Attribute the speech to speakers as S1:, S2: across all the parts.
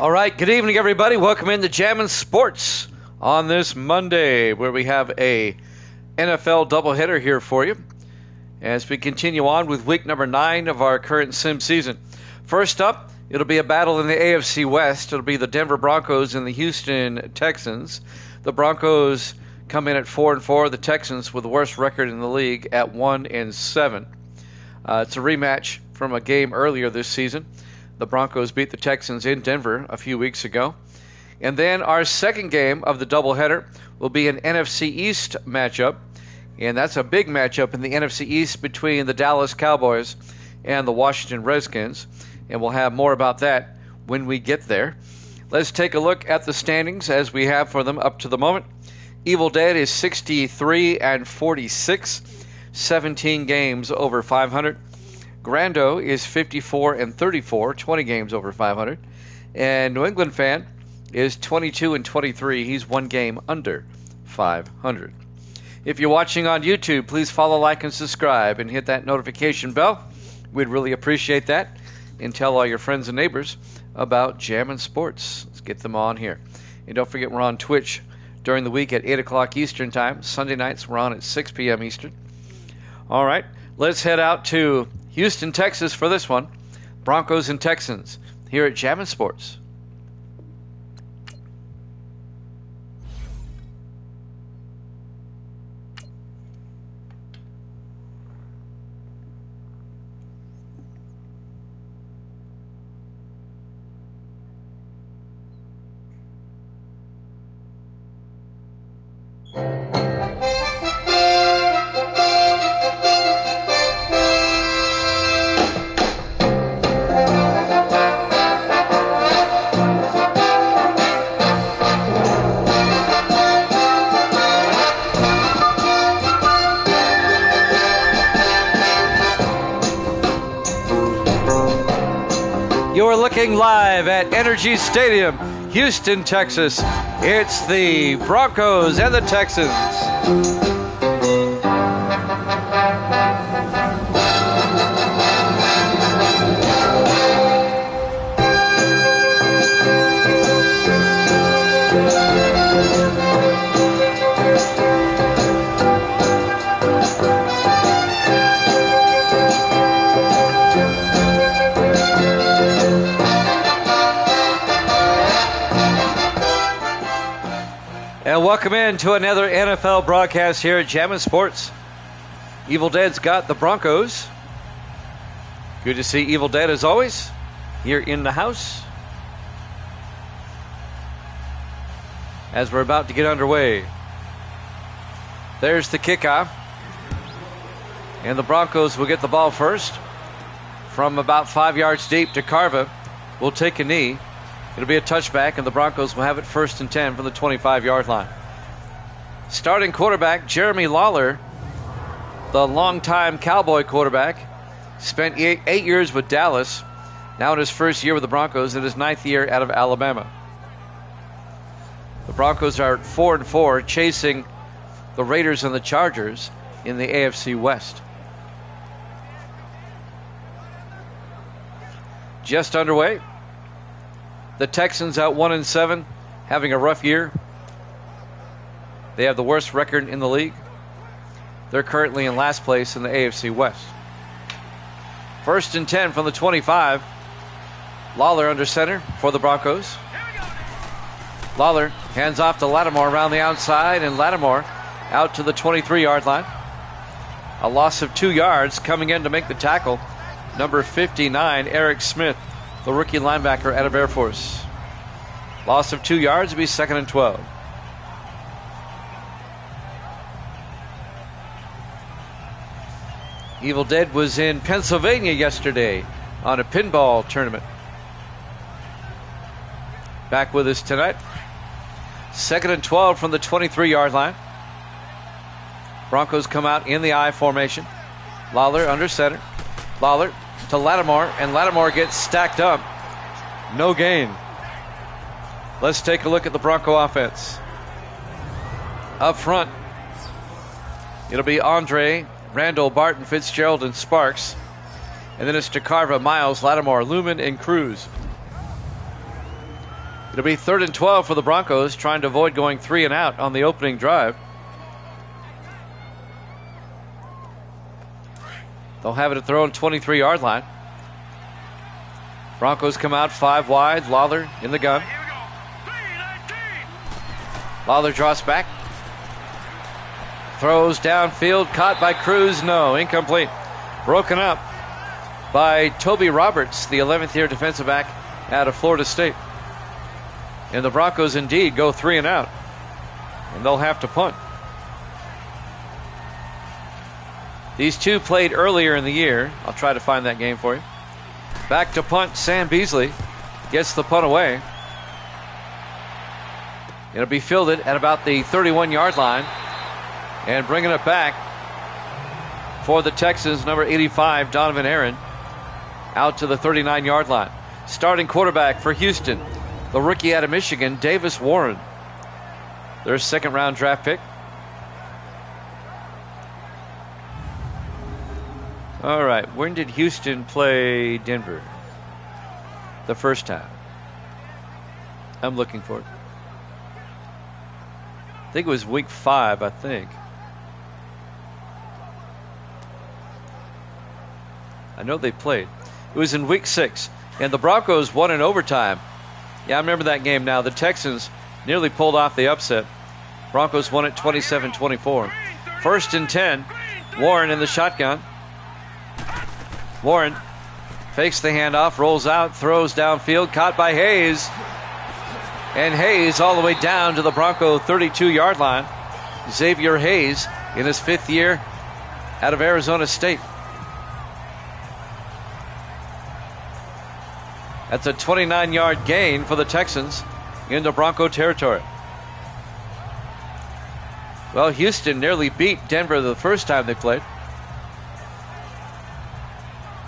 S1: All right, good evening, everybody. Welcome into Jammin' Sports on this Monday, where we have a NFL doubleheader here for you as we continue on with week number 9 of our current sim season. First up, it'll be a battle in the AFC West. It'll be the Denver Broncos and the Houston Texans. The Broncos come in at 4-4. The Texans with the worst record in the league at 1-7. It's a rematch from a game earlier this season. The Broncos beat the Texans in Denver a few weeks ago. And then our second game of the doubleheader will be an NFC East matchup. And that's a big matchup in the NFC East between the Dallas Cowboys and the Washington Redskins. And we'll have more about that when we get there. Let's take a look at the standings as we have for them up to the moment. Evil Dead is 63-46, 17 games over 500. Grando is 54-34, 20 games over 500. And New England Fan is 22-23. He's 1 game under 500. If you're watching on YouTube, please follow, like, and subscribe, and hit that notification bell. We'd really appreciate that. And tell all your friends and neighbors about Jammin' Sports. Let's get them on here. And don't forget, we're on Twitch during the week at 8 o'clock Eastern Time. Sunday nights, we're on at 6 p.m. Eastern. All right, let's head out to Houston, Texas for this one. Broncos and Texans here at Jammin' Sports. You're looking live at Energy Stadium, Houston, Texas. It's the Broncos and the Texans. And welcome in to another NFL broadcast here at Jammin' Sports. Evil Dead's got the Broncos. Good to see Evil Dead as always here in the house as we're about to get underway. There's the kickoff. And the Broncos will get the ball first from about 5 yards deep. DeCarva will take a knee. It'll be a touchback, and the Broncos will have it 1st and 10 from the 25-yard line. Starting quarterback, Jeremy Lawler, the longtime Cowboy quarterback, spent 8 years with Dallas, now in his first year with the Broncos, and his 9th year out of Alabama. The Broncos are 4-4, chasing the Raiders and the Chargers in the AFC West. Just underway. The Texans out 1-7, having a rough year. They have the worst record in the league. They're currently in last place in the AFC West. 1st and 10 from the 25. Lawler under center for the Broncos. Lawler hands off to Lattimore around the outside, and Lattimore out to the 23-yard line. A loss of 2 yards coming in to make the tackle. Number 59, Eric Smith, the rookie linebacker out of Air Force. Loss of 2 yards will be 2nd and 12. Evil Dead was in Pennsylvania yesterday on a pinball tournament. Back with us tonight. 2nd and 12 from the 23-yard line. Broncos come out in the I formation. Lawler under center. Lawler to Lattimore, and Lattimore gets stacked up. No gain. Let's take a look at the Bronco offense. Up front, it'll be Andre, Randall, Barton, Fitzgerald, and Sparks. And then it's DeCarva, Miles, Lattimore, Lumen, and Cruz. It'll be 3rd and 12 for the Broncos, trying to avoid going 3 and out on the opening drive. They'll have it at their own 23-yard line. Broncos come out 5 wide. Lawler in the gun. Lawler draws back. Throws downfield. Caught by Cruz. No, incomplete. Broken up by Toby Roberts, the 11th year defensive back out of Florida State. And the Broncos indeed go 3 and out. And they'll have to punt. These two played earlier in the year. I'll try to find that game for you. Back to punt. Sam Beasley gets the punt away. It'll be fielded at about the 31-yard line. And bringing it back for the Texans, number 85, Donovan Aaron, out to the 39-yard line. Starting quarterback for Houston, the rookie out of Michigan, Davis Warren, their 2nd-round draft pick. All right, when did Houston play Denver? The first time. I'm looking for it. I think it was week 5, I think. I know they played. It was in week 6, and the Broncos won in overtime. Yeah, I remember that game now. The Texans nearly pulled off the upset. Broncos won it 27-24. 1st and 10. Warren in the shotgun. Warren fakes the handoff, rolls out, throws downfield, caught by Hayes. And Hayes all the way down to the Bronco 32-yard line. Xavier Hayes in his 5th year out of Arizona State. That's a 29-yard gain for the Texans into Bronco territory. Well, Houston nearly beat Denver the first time they played.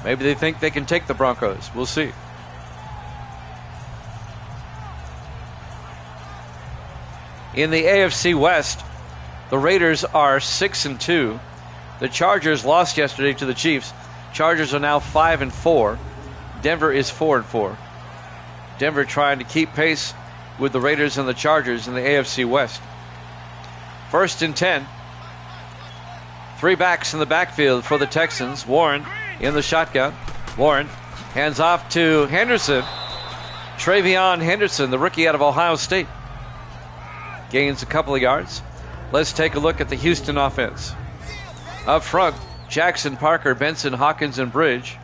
S1: Maybe they think they can take the Broncos. We'll see. In the AFC West, the Raiders are 6-2. The Chargers lost yesterday to the Chiefs. Chargers are now 5-4. Denver is 4-4. Denver trying to keep pace with the Raiders and the Chargers in the AFC West. 1st and 10. 3 backs in the backfield for the Texans. Warren in the shotgun. Warren hands off to Henderson. Travion Henderson, the rookie out of Ohio State, gains a couple of yards. Let's take a look at the Houston offense. Up front, Jackson, Parker, Benson, Hawkins, and Bridge.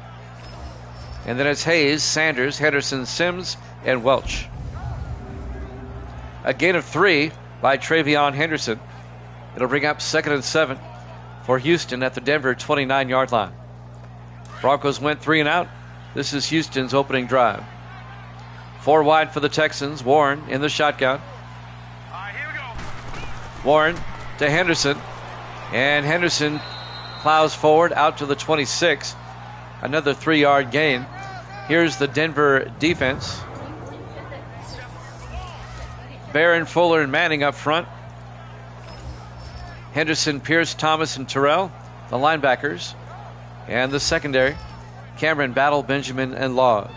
S1: And then it's Hayes, Sanders, Henderson, Sims, and Welch. A gain of 3 by Travion Henderson. It'll bring up 2nd and 7 for Houston at the Denver 29-yard line. Broncos went 3 and out. This is Houston's opening drive. 4 wide for the Texans. Warren in the shotgun.
S2: Here we go.
S1: Warren to Henderson. And Henderson plows forward out to the 26. Another 3-yard gain. Here's the Denver defense. Barron, Fuller, and Manning up front. Henderson, Pierce, Thomas, and Terrell, the linebackers. And the secondary, Cameron, Battle, Benjamin, and Laws.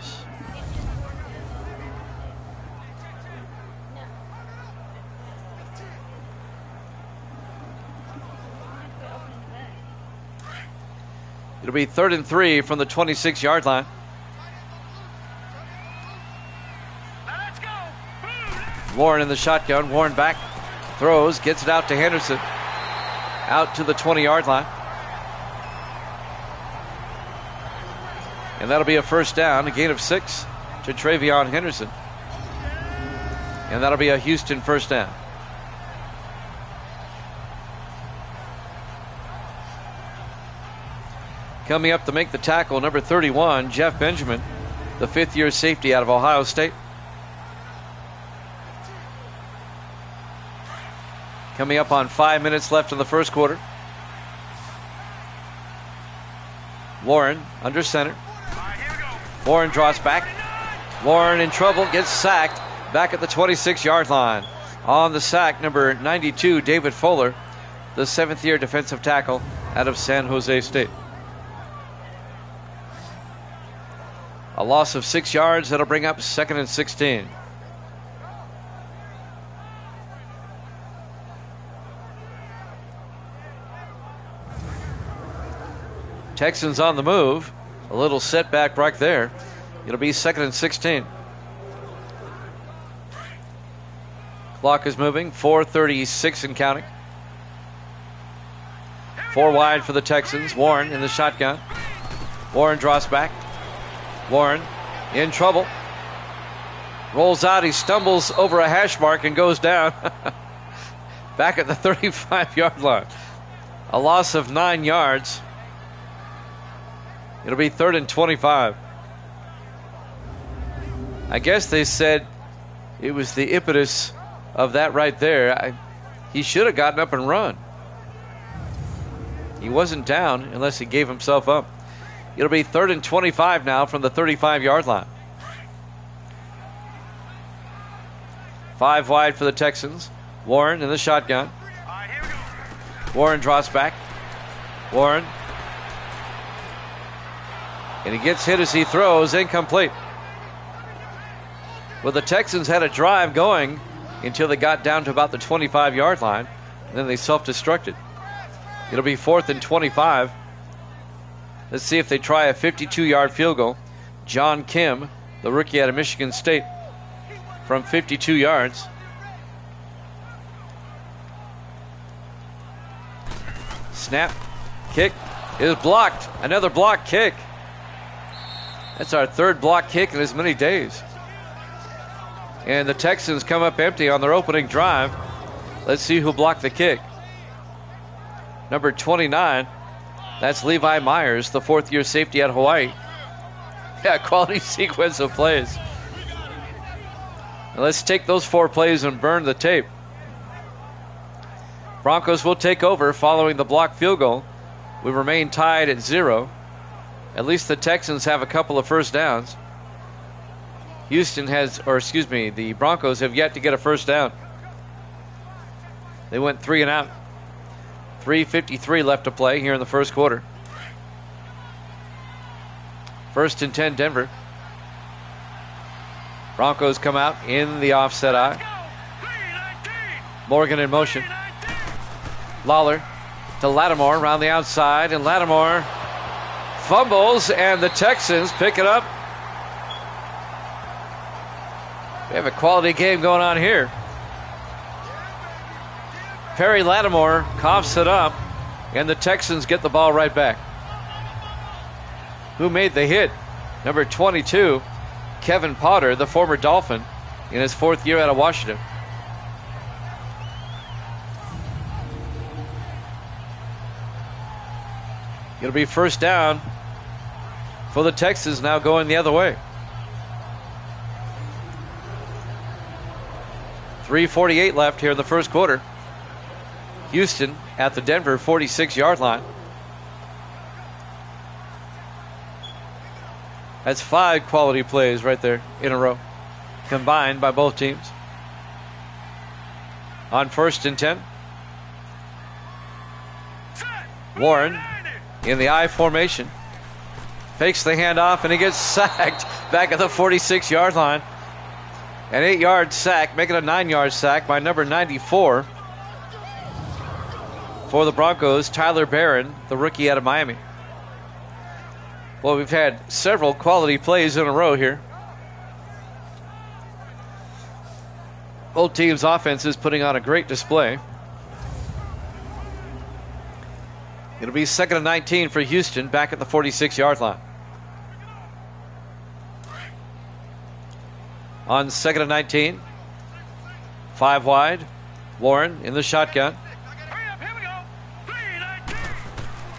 S1: It'll be 3rd and 3 from the 26-yard line.
S2: Let's go.
S1: Warren in the shotgun. Warren back, throws, gets it out to Henderson. Out to the 20-yard line. And that'll be a 1st down, a gain of 6 to Travion Henderson. And that'll be a Houston 1st down. Coming up to make the tackle, number 31, Jeff Benjamin, the 5th-year safety out of Ohio State. Coming up on 5 minutes left in the first quarter. Warren under center. Warren draws back. Warren in trouble, gets sacked back at the 26-yard line. On the sack, number 92, David Fuller, the 7th-year defensive tackle out of San Jose State. A loss of 6 yards. That'll bring up 2nd and 16. Texans on the move. A little setback right there. It'll be 2nd and 16. Clock is moving. 4:36 and counting. 4 wide for the Texans. Warren in the shotgun. Warren draws back. Warren in trouble. Rolls out. He stumbles over a hash mark and goes down. Back at the 35-yard line. A loss of 9 yards. It'll be 3rd and 25. I guess they said it was the impetus of that right there. He should have gotten up and run. He wasn't down unless he gave himself up. It'll be 3rd and 25 now from the 35-yard line. 5 wide for the Texans. Warren in the shotgun. Warren draws back. Warren. And he gets hit as he throws. Incomplete. Well, the Texans had a drive going until they got down to about the 25-yard line. And then they self-destructed. It'll be 4th and 25. Let's see if they try a 52-yard field goal. John Kim, the rookie out of Michigan State, from 52 yards. Snap. Kick is blocked. Another block kick. That's our 3rd block kick in as many days. And the Texans come up empty on their opening drive. Let's see who blocked the kick. Number 29. That's Levi Myers, the 4th-year safety out of Hawaii. Yeah, quality sequence of plays. Now let's take those 4 plays and burn the tape. Broncos will take over following the blocked field goal. We remain tied at 0. At least the Texans have a couple of first downs. The Broncos have yet to get a first down. They went 3 and out. 3:53 left to play here in the first quarter. 1st and 10 Denver. Broncos come out in the offset eye. Morgan in motion. Lawler to Lattimore around the outside, and Lattimore fumbles, and the Texans pick it up. We have a quality game going on here. Perry Lattimore coughs it up, and the Texans get the ball right back. Who made the hit? Number 22, Kevin Potter, the former Dolphin, in his 4th year out of Washington. It'll be first down for the Texans, now going the other way. 3:48 left here in the first quarter. Houston at the Denver 46-yard line. That's 5 quality plays right there in a row, combined by both teams. On 1st and 10. Warren in the I formation. Fakes the handoff, and he gets sacked back at the 46-yard line. An 8-yard sack, making a 9-yard sack by number 94 for the Broncos, Tyler Barron, the rookie out of Miami. Well, we've had several quality plays in a row here. Both teams' offenses putting on a great display. It'll be 2nd and 19 for Houston, back at the 46-yard line. On 2nd and 19, 5 wide, Warren in the shotgun.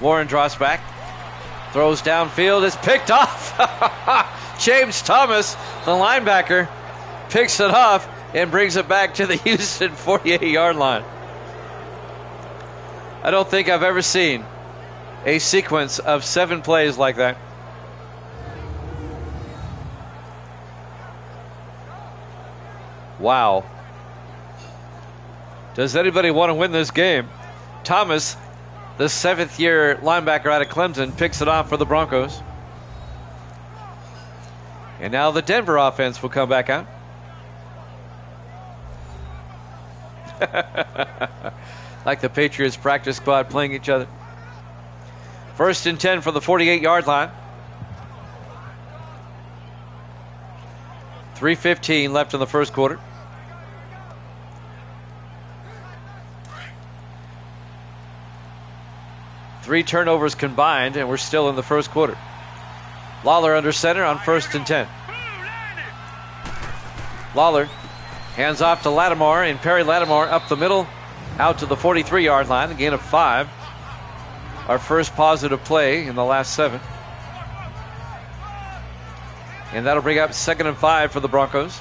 S1: Warren draws back, throws downfield, it's picked off. James Thomas, the linebacker, picks it off and brings it back to the Houston 48-yard line. I don't think I've ever seen a sequence of 7 plays like that. Wow. Does anybody want to win this game? Thomas, the 7th-year linebacker out of Clemson, picks it off for the Broncos. And now the Denver offense will come back out. Like the Patriots practice squad playing each other. First and 10 from the 48-yard line. 3:15 left in the first quarter. Three turnovers combined, and we're still in the first quarter. Lawler under center on first and 10. Lawler hands off to Lattimore, and Perry Lattimore up the middle, out to the 43-yard line, a gain of 5. Our first positive play in the last 7. And that'll bring up 2nd and 5 for the Broncos.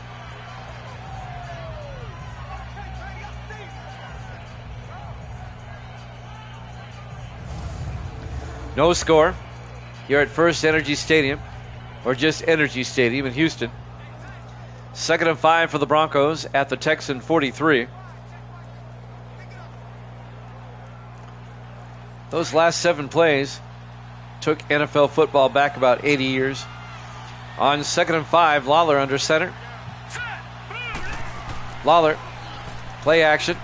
S1: No score here at First Energy Stadium, or just Energy Stadium in Houston. 2nd and 5 for the Broncos at the Texan 43. Those last 7 plays took NFL football back about 80 years. On 2nd and 5, Lawler under center. Lawler, play action.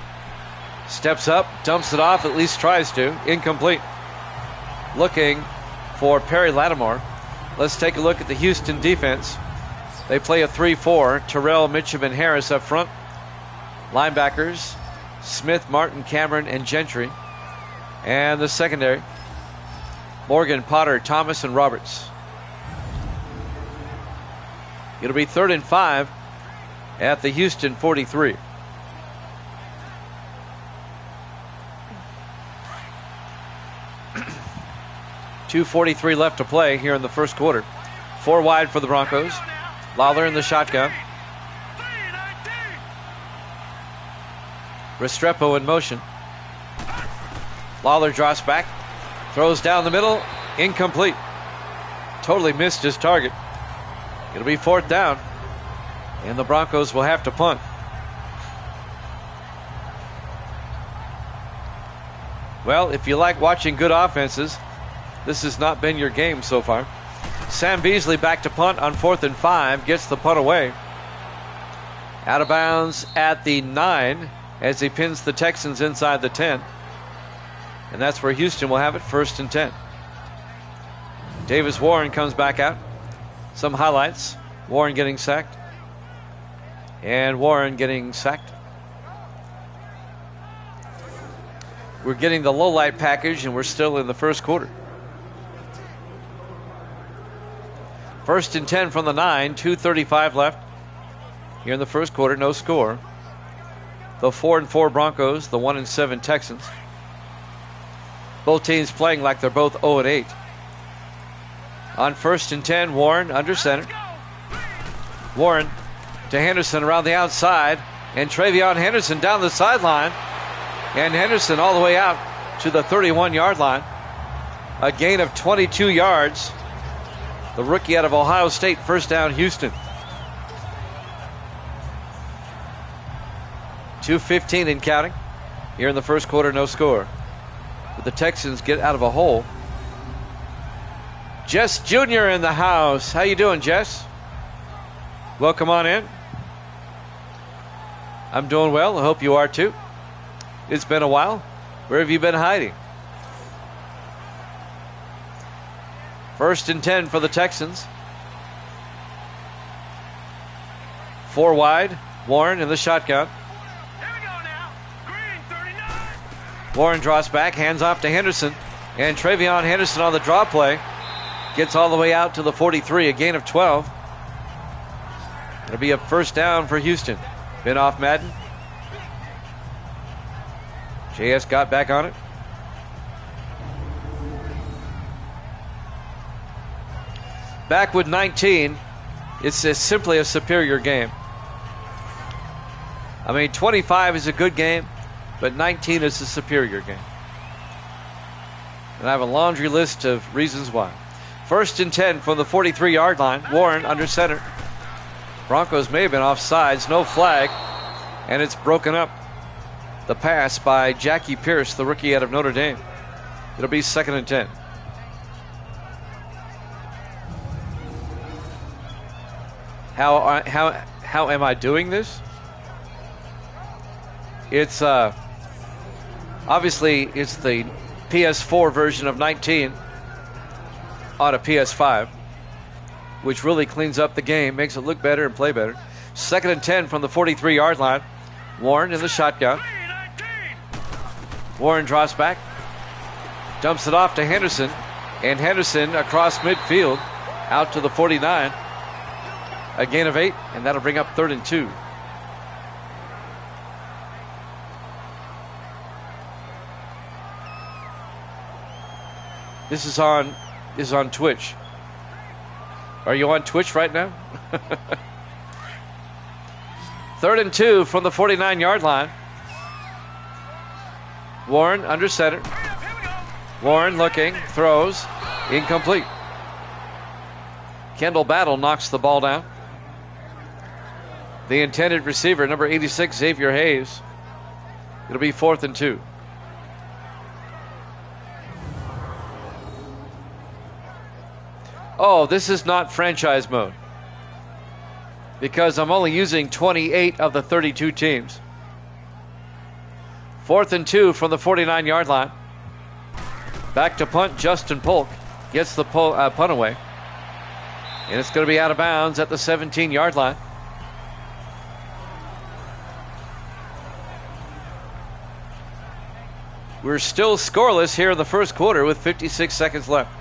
S1: Steps up, dumps it off, at least tries to. Incomplete. Looking for Perry Lattimore. Let's take a look at the Houston defense. They play a 3-4. Terrell, Mitchum, and Harris up front. Linebackers, Smith, Martin, Cameron, and Gentry. And the secondary, Morgan, Potter, Thomas, and Roberts. It'll be 3rd and 5 at the Houston 43. .243 left to play here in the first quarter. 4 wide for the Broncos. Lawler in the shotgun. Restrepo in motion. Lawler drops back, throws down the middle, incomplete. Totally missed his target. It'll be 4th down, and the Broncos will have to punt. Well, if you like watching good offenses, this has not been your game so far. Sam Beasley back to punt on 4th and 5, gets the punt away. Out of bounds at the 9 as he pins the Texans inside the 10. And that's where Houston will have it, 1st and 10. Davis Warren comes back out. Some highlights. Warren getting sacked. And Warren getting sacked. We're getting the low light package, and we're still in the first quarter. 1st and 10 from the 9, 2:35 left. Here in the first quarter, no score. The 4-4 Broncos, the 1-7 Texans. Both teams playing like they're both 0-8. On 1st and 10, Warren under center. Warren to Henderson around the outside, and Travion Henderson down the sideline. And Henderson all the way out to the 31-yard line. A gain of 22 yards. The rookie out of Ohio State, 1st down Houston. 2:15 in counting. Here in the first quarter, no score. But the Texans get out of a hole. Jess Jr. in the house. How you doing, Jess? Welcome on in. I'm doing well. I hope you are too. It's been a while. Where have you been hiding? 1st and 10 for the Texans. 4 wide. Warren in the shotgun. Warren draws back, hands off to Henderson. And Travion Henderson on the draw play gets all the way out to the 43, a gain of 12. It'll be a 1st down for Houston. Been off Madden. JS got back on it. Back with 19. It's simply a superior game. I mean, 25 is a good game, but 19 is a superior game. And I have a laundry list of reasons why. 1st and 10 from the 43-yard line. Warren under center. Broncos may have been offsides. No flag. And it's broken up. The pass by Jackie Pierce, the rookie out of Notre Dame. It'll be 2nd and 10. How am I doing this? It's obviously it's the PS4 version of 19. on a PS5, which really cleans up the game, makes it look better and play better. 2nd and 10 from the 43-yard line. Warren in the shotgun. Warren draws back, dumps it off to Henderson, and Henderson across midfield out to the 49. A gain of 8, and that'll bring up 3rd and 2. This is on Twitch. Are you on Twitch right now? 3rd and 2 from the 49-yard line. Warren under center. Warren looking, throws, incomplete. Kendall Battle knocks the ball down. The intended receiver, number 86, Xavier Hayes. It'll be 4th and 2. Oh, this is not franchise mode, because I'm only using 28 of the 32 teams. 4th and 2 from the 49-yard line. Back to punt. Justin Polk gets the punt away. And it's going to be out of bounds at the 17-yard line. We're still scoreless here in the first quarter with 56 seconds left.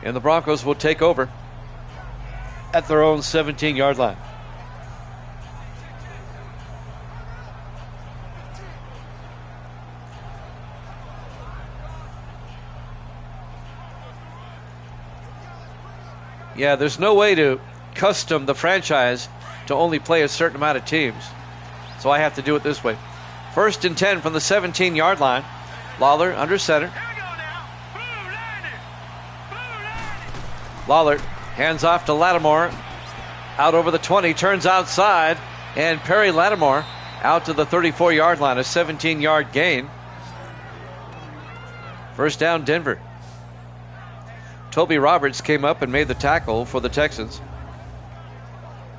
S1: And the Broncos will take over at their own 17-yard line. Yeah, there's no way to custom the franchise to only play a certain amount of teams. So I have to do it this way. 1st and 10 from the 17-yard line. Lawler under center. Lawler hands off to Lattimore. Out over the 20, turns outside, and Perry Lattimore out to the 34-yard line, a 17-yard gain. First down, Denver. Toby Roberts came up and made the tackle for the Texans.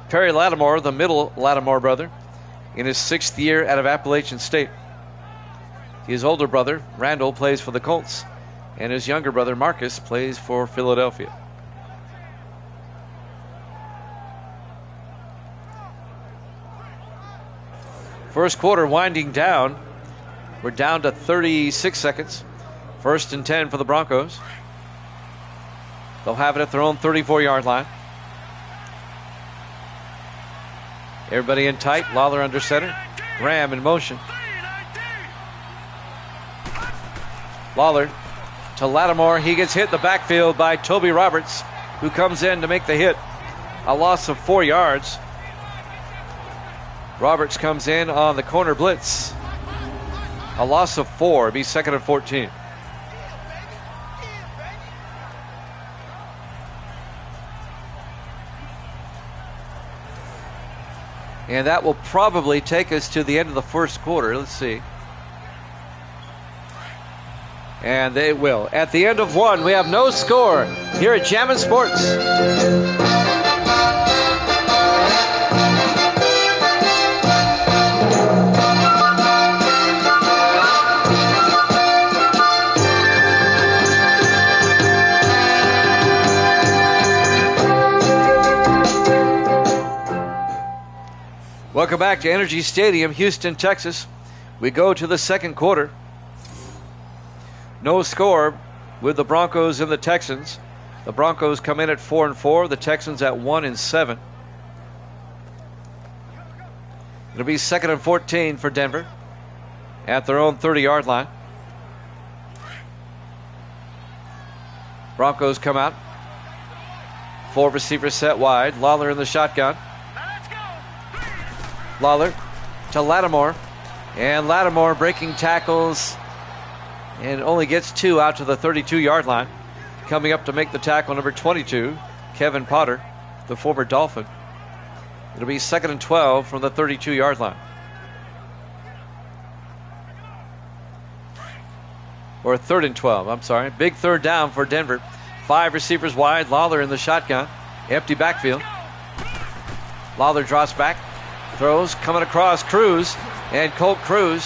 S1: Perry Lattimore, the middle Lattimore brother, in his 6th year out of Appalachian State. His older brother, Randall, plays for the Colts, and his younger brother, Marcus, plays for Philadelphia. First quarter winding down. We're down to 36 seconds. 1st and 10 for the Broncos. They'll have it at their own 34-yard line. Everybody in tight. Lawler under center. Graham in motion. Lawler to Lattimore. He gets hit in the backfield by Toby Roberts, who comes in to make the hit. A loss of 4 yards. Roberts comes in on the corner blitz. A loss of 4. It'll be 2nd and 14. And that will probably take us to the end of the first quarter. Let's see. And they will. At the end of 1, we have no score here at Jammin' Sports. Welcome back to Energy Stadium, Houston, Texas. We go to the second quarter. No score with the Broncos and the Texans. The Broncos come in at 4-4, the Texans at 1-7. It'll be 2nd and 14 for Denver at their own 30-yard line. Broncos come out. 4 receivers set wide. Lawler in the shotgun. Lawler to Lattimore, and Lattimore breaking tackles and only gets 2 out to the 32-yard line. Coming up to make the tackle, number 22, Kevin Potter, the former Dolphin. It'll be 2nd and 12 from the 32-yard line. Or 3rd and 12, I'm sorry. Big 3rd down for Denver. 5 receivers wide, Lawler in the shotgun. Empty backfield. Lawler drops back. Throws coming across Cruz, and Colt Cruz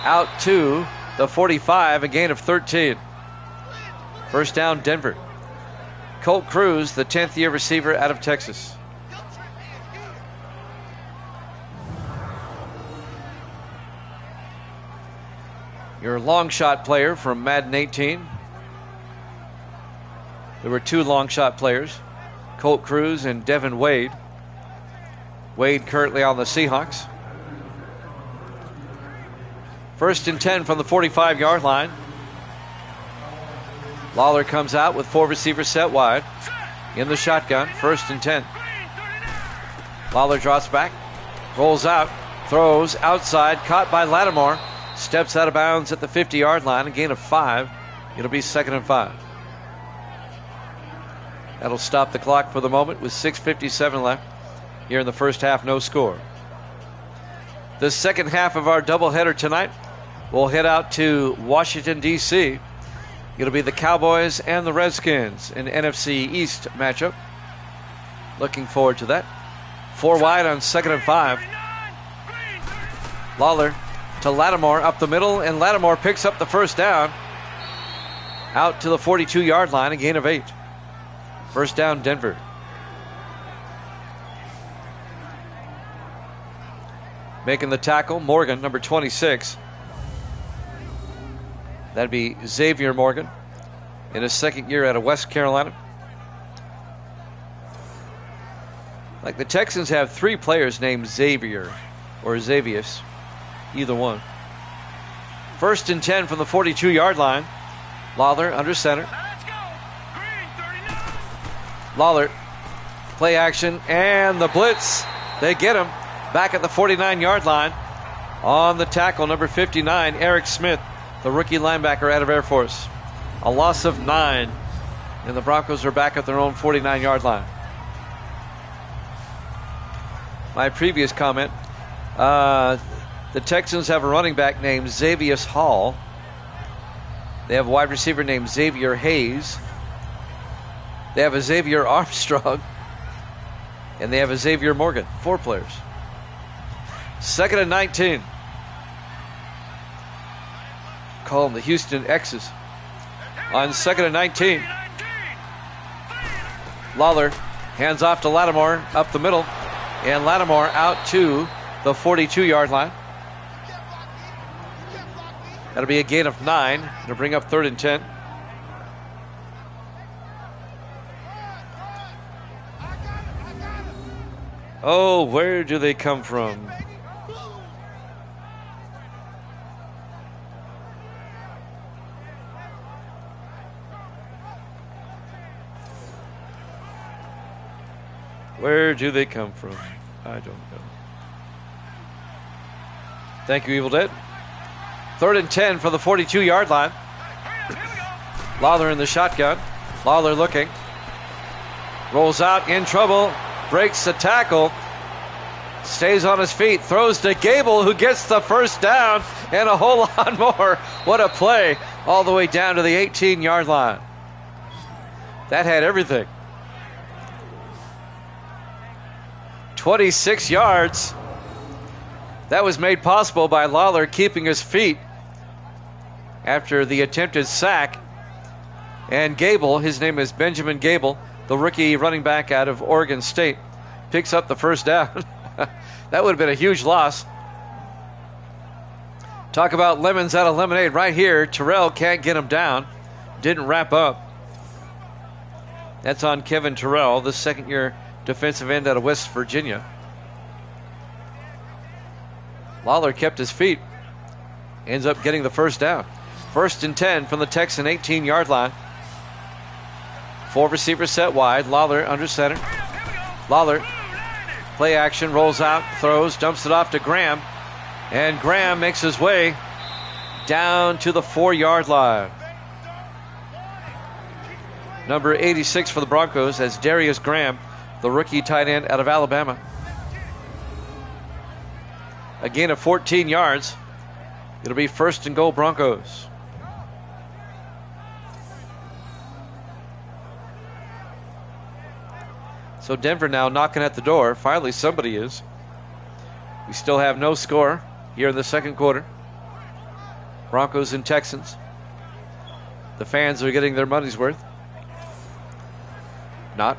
S1: out to the 45, a gain of 13. First down, Denver. Colt Cruz, the 10th year receiver out of Texas. Your long shot player from Madden 18. There were two long shot players, Colt Cruz and Devin Wade. Wade currently on the Seahawks. First and 10 from the 45-yard line. Lawler comes out with four receivers set wide in the shotgun. First and 10. Lawler drops back, rolls out, throws outside, caught by Lattimore. Steps out of bounds at the 50-yard line, a gain of 5. It'll be 2nd and 5. That'll stop the clock for the moment with 6:57 left here in the first half, no score. The second half of our doubleheader tonight, we'll head out to Washington, D.C. It'll be the Cowboys and the Redskins, an NFC East matchup. Looking forward to that. 4 wide on 2nd and 5. Lawler to Lattimore up the middle, and Lattimore picks up the first down. Out to the 42-yard line, a gain of 8. First down, Denver. Making the tackle, Morgan, number 26. That'd be Xavier Morgan in his second year out of West Carolina. Like the Texans have 3 players named Xavier or Xavius, either one. First and 10 from the 42-yard line. Lawler under center. Lawler, play action, and the blitz. They get him back at the 49-yard line. On the tackle, number 59, Eric Smith, the rookie linebacker out of Air Force. A loss of 9, and the Broncos are back at their own 49-yard line. My previous comment, the Texans have a running back named Xavius Hall. They have a wide receiver named Xavier Hayes. They have a Xavier Armstrong. And they have a Xavier Morgan. 4 players. 2nd and 19. Call them the Houston X's. On 2nd and 19. Lawler hands off to Lattimore up the middle. And Lattimore out to the 42-yard line. That'll be a gain of 9. It'll bring up 3rd and 10. Oh, where do they come from? Where do they come from? I don't know. Thank you, Evil Dead. 3rd and 10 for the 42-yard line. Lawler in the shotgun. Lawler looking. Rolls out, in trouble. Breaks the tackle. Stays on his feet. Throws to Gable, who gets the first down. And a whole lot more. What a play. All the way down to the 18-yard line. That had everything. 26 yards. That was made possible by Lawler keeping his feet after the attempted sack. And Gable, his name is Benjamin Gable, the rookie running back out of Oregon State, picks up the first down. That would have been a huge loss. Talk about lemons out of lemonade right here. Terrell can't get him down. Didn't wrap up. That's on Kevin Terrell, the second-year defensive end out of West Virginia. Lawler kept his feet. Ends up getting the first down. 1st and 10 from the Texan 18-yard line. 4 receivers set wide. Lawler under center. Lawler, play action, rolls out, throws, dumps it off to Graham. And Graham makes his way down to the 4-yard line. Number 86 for the Broncos as Darius Graham, the rookie tight end out of Alabama. A gain of 14 yards. It'll be 1st and goal Broncos. So Denver now knocking at the door. Finally somebody is. We still have no score here in the second quarter. Broncos and Texans. The fans are getting their money's worth. Not.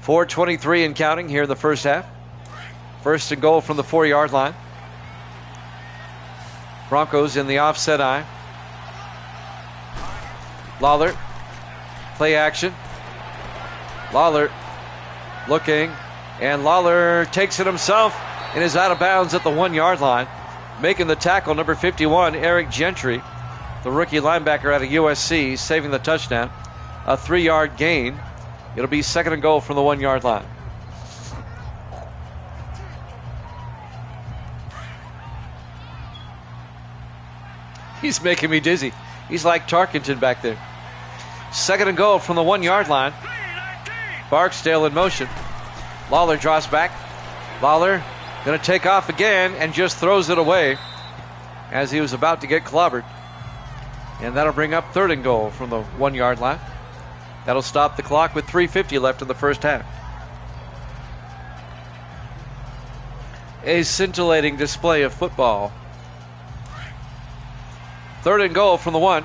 S1: 4:23 and counting here in the first half. First and goal from the 4-yard line. Broncos in the offset eye. Lawler. Play action. Lawler looking. And Lawler takes it himself and is out of bounds at the 1-yard line. Making the tackle, number 51, Eric Gentry, the rookie linebacker out of USC, saving the touchdown. A 3-yard gain. It'll be second and goal from the 1-yard line. He's making me dizzy. He's like Tarkenton back there. Second and goal from the 1-yard line. Barksdale in motion. Lawler draws back. Lawler going to take off again and just throws it away as he was about to get clobbered. And that'll bring up third and goal from the 1-yard line. That'll stop the clock with 3:50 left in the first half. A scintillating display of football. Third and goal from the 1.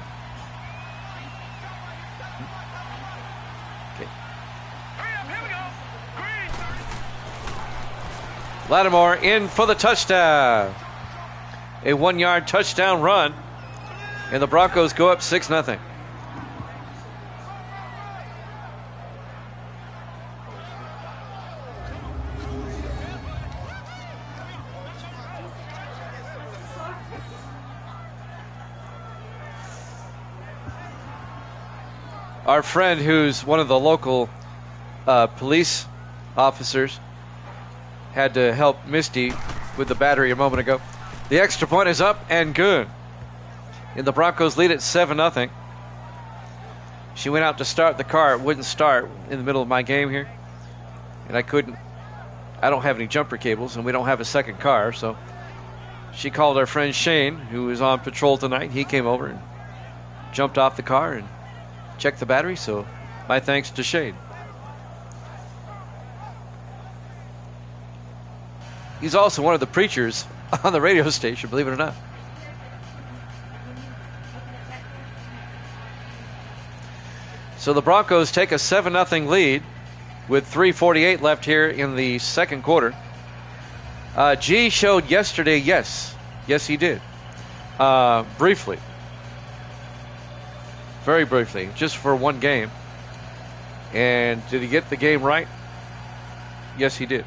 S1: Lattimore in for the touchdown. A 1-yard touchdown run. And the Broncos go up 6-0. Our friend, who's one of the local police officers, had to help Misty with the battery a moment ago. The extra point is up and good. And the Broncos lead at 7-0. She went out to start the car. It wouldn't start in the middle of my game here. And I don't have any jumper cables, and we don't have a second car. So she called our friend Shane, who was on patrol tonight. He came over and jumped off the car and checked the battery. So my thanks to Shane. He's also one of the preachers on the radio station, believe it or not. So the Broncos take a 7-0 lead with 3:48 left here in the second quarter. G showed yesterday, yes. Yes, he did. Briefly. Very briefly, just for one game. And did he get the game right? Yes, he did.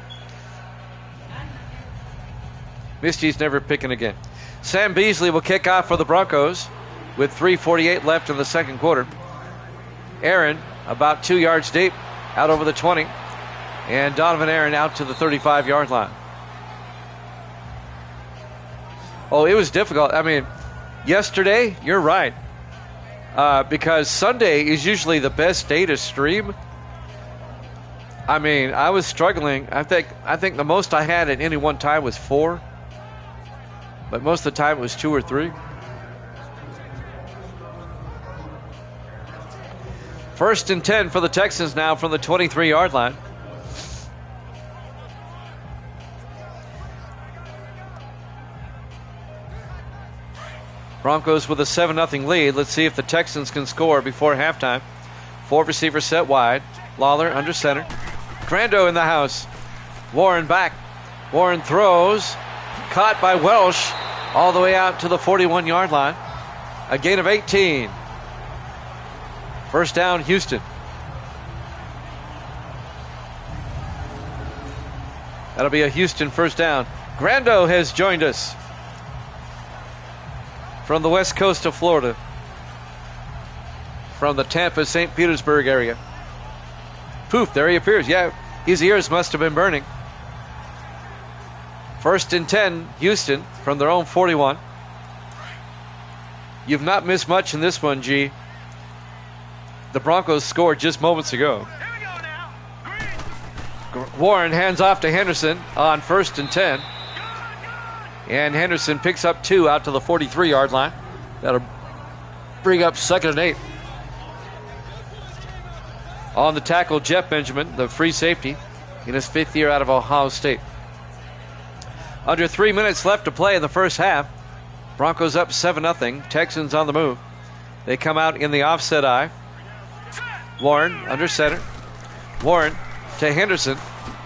S1: Misty's never picking again. Sam Beasley will kick off for the Broncos with 3:48 left in the second quarter. Aaron, about 2 yards deep, out over the 20. And Donovan Aaron out to the 35-yard line. Oh, it was difficult. I mean, yesterday, you're right. Because Sunday is usually the best day to stream. I mean, I was struggling. I think the most I had at any one time was 4. But most of the time it was 2 or 3. First and 10 for the Texans now from the 23-yard line. Broncos with a 7-0 lead. Let's see if the Texans can score before halftime. 4 receivers set wide. Lawler under center. Crando in the house. Warren back. Warren throws. Caught by Welsh all the way out to the 41-yard line. A gain of 18. First down, Houston. That'll be a Houston first down. Grando has joined us from the west coast of Florida, from the Tampa, St. Petersburg area. Poof, there he appears. Yeah, his ears must have been burning. First and 10, Houston from their own 41. You've not missed much in this one, G. The Broncos scored just moments ago. Warren hands off to Henderson on first and 10. And Henderson picks up 2 out to the 43-yard line. That'll bring up second and 8. On the tackle, Jeff Benjamin, the free safety, in his 5th year out of Ohio State. Under 3 minutes left to play in the first half. Broncos up 7-0. Texans on the move. They come out in the offset eye. Warren under center. Warren to Henderson.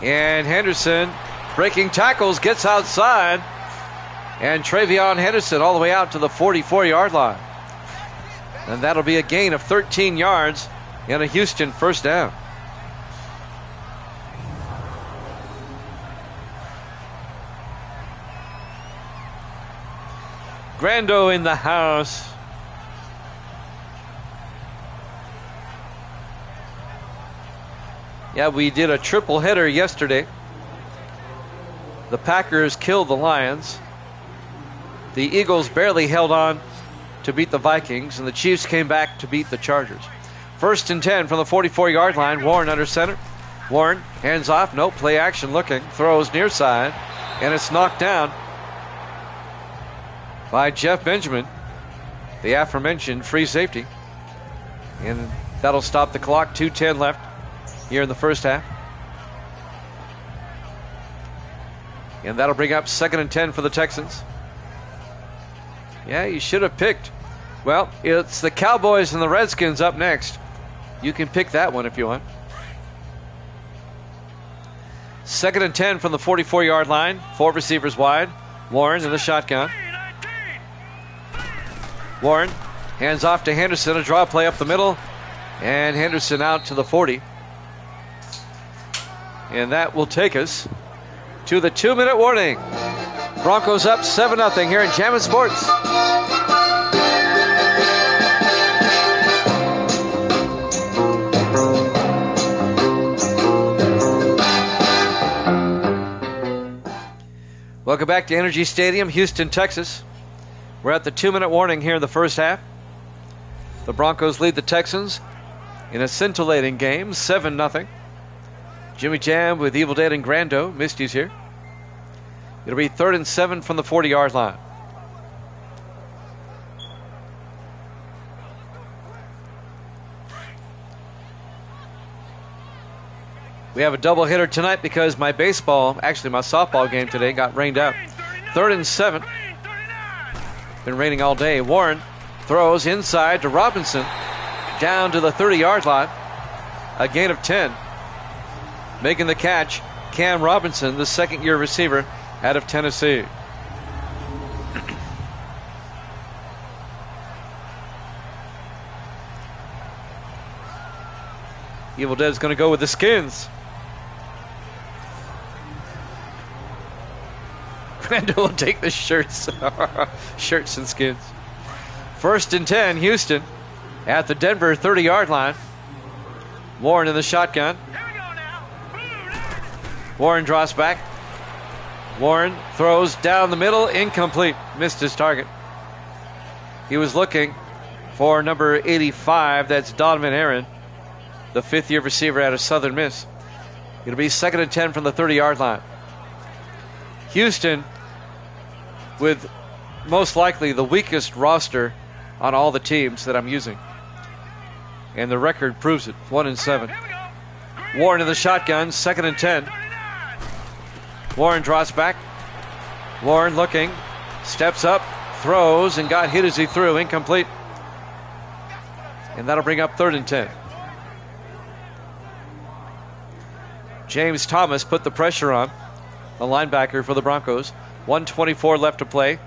S1: And Henderson breaking tackles, gets outside. And Travion Henderson all the way out to the 44-yard line. And that'll be a gain of 13 yards and a Houston first down. Grando in the house. Yeah, we did a triple header yesterday. The Packers killed the Lions. The Eagles barely held on to beat the Vikings, and the Chiefs came back to beat the Chargers. 1st and 10 from the 44-yard line. Warren under center. Warren hands off. No, play action looking. Throws near side, and it's knocked down by Jeff Benjamin, the aforementioned free safety. And that'll stop the clock. 2:10 left here in the first half. And that'll bring up 2nd and 10 for the Texans. Yeah, you should have picked. Well, it's the Cowboys and the Redskins up next. You can pick that one if you want. 2nd and 10 from the 44-yard line. 4 receivers wide. Warren in the shotgun. Warren hands off to Henderson. A draw play up the middle. And Henderson out to the 40. And that will take us to the 2-minute warning. Broncos up 7-0 here in Jammin' Sports. Welcome back to Energy Stadium, Houston, Texas. We're at the 2-minute warning here in the first half. The Broncos lead the Texans in a scintillating game, 7-0. Jimmy Jam with Evil Dead and Grando. Misty's here. It'll be 3rd and 7 from the 40-yard line. We have a double hitter tonight because my softball game today got rained out. 3rd and 7. Been raining all day. Warren throws inside to Robinson. Down to the 30-yard line. A gain of 10. Making the catch, Cam Robinson, the second-year receiver out of Tennessee. Evil Dead's going to go with the Skins. Grando will take the shirts. Shirts and skins. 1st and 10, Houston at the Denver 30-yard line. Warren in the shotgun. Warren draws back. Warren throws down the middle, incomplete. Missed his target. He was looking for number 85. That's Donovan Aaron, the 5th-year receiver out of Southern Miss. It'll be 2nd and 10 from the 30-yard line. Houston with most likely the weakest roster on all the teams that I'm using. And the record proves it, 1 and 7. Warren in the shotgun, 2nd and 10. Warren draws back. Warren looking, steps up, throws, and got hit as he threw. Incomplete. And that'll bring up 3rd and 10. James Thomas put the pressure on, the linebacker for the Broncos. 1:24 left to play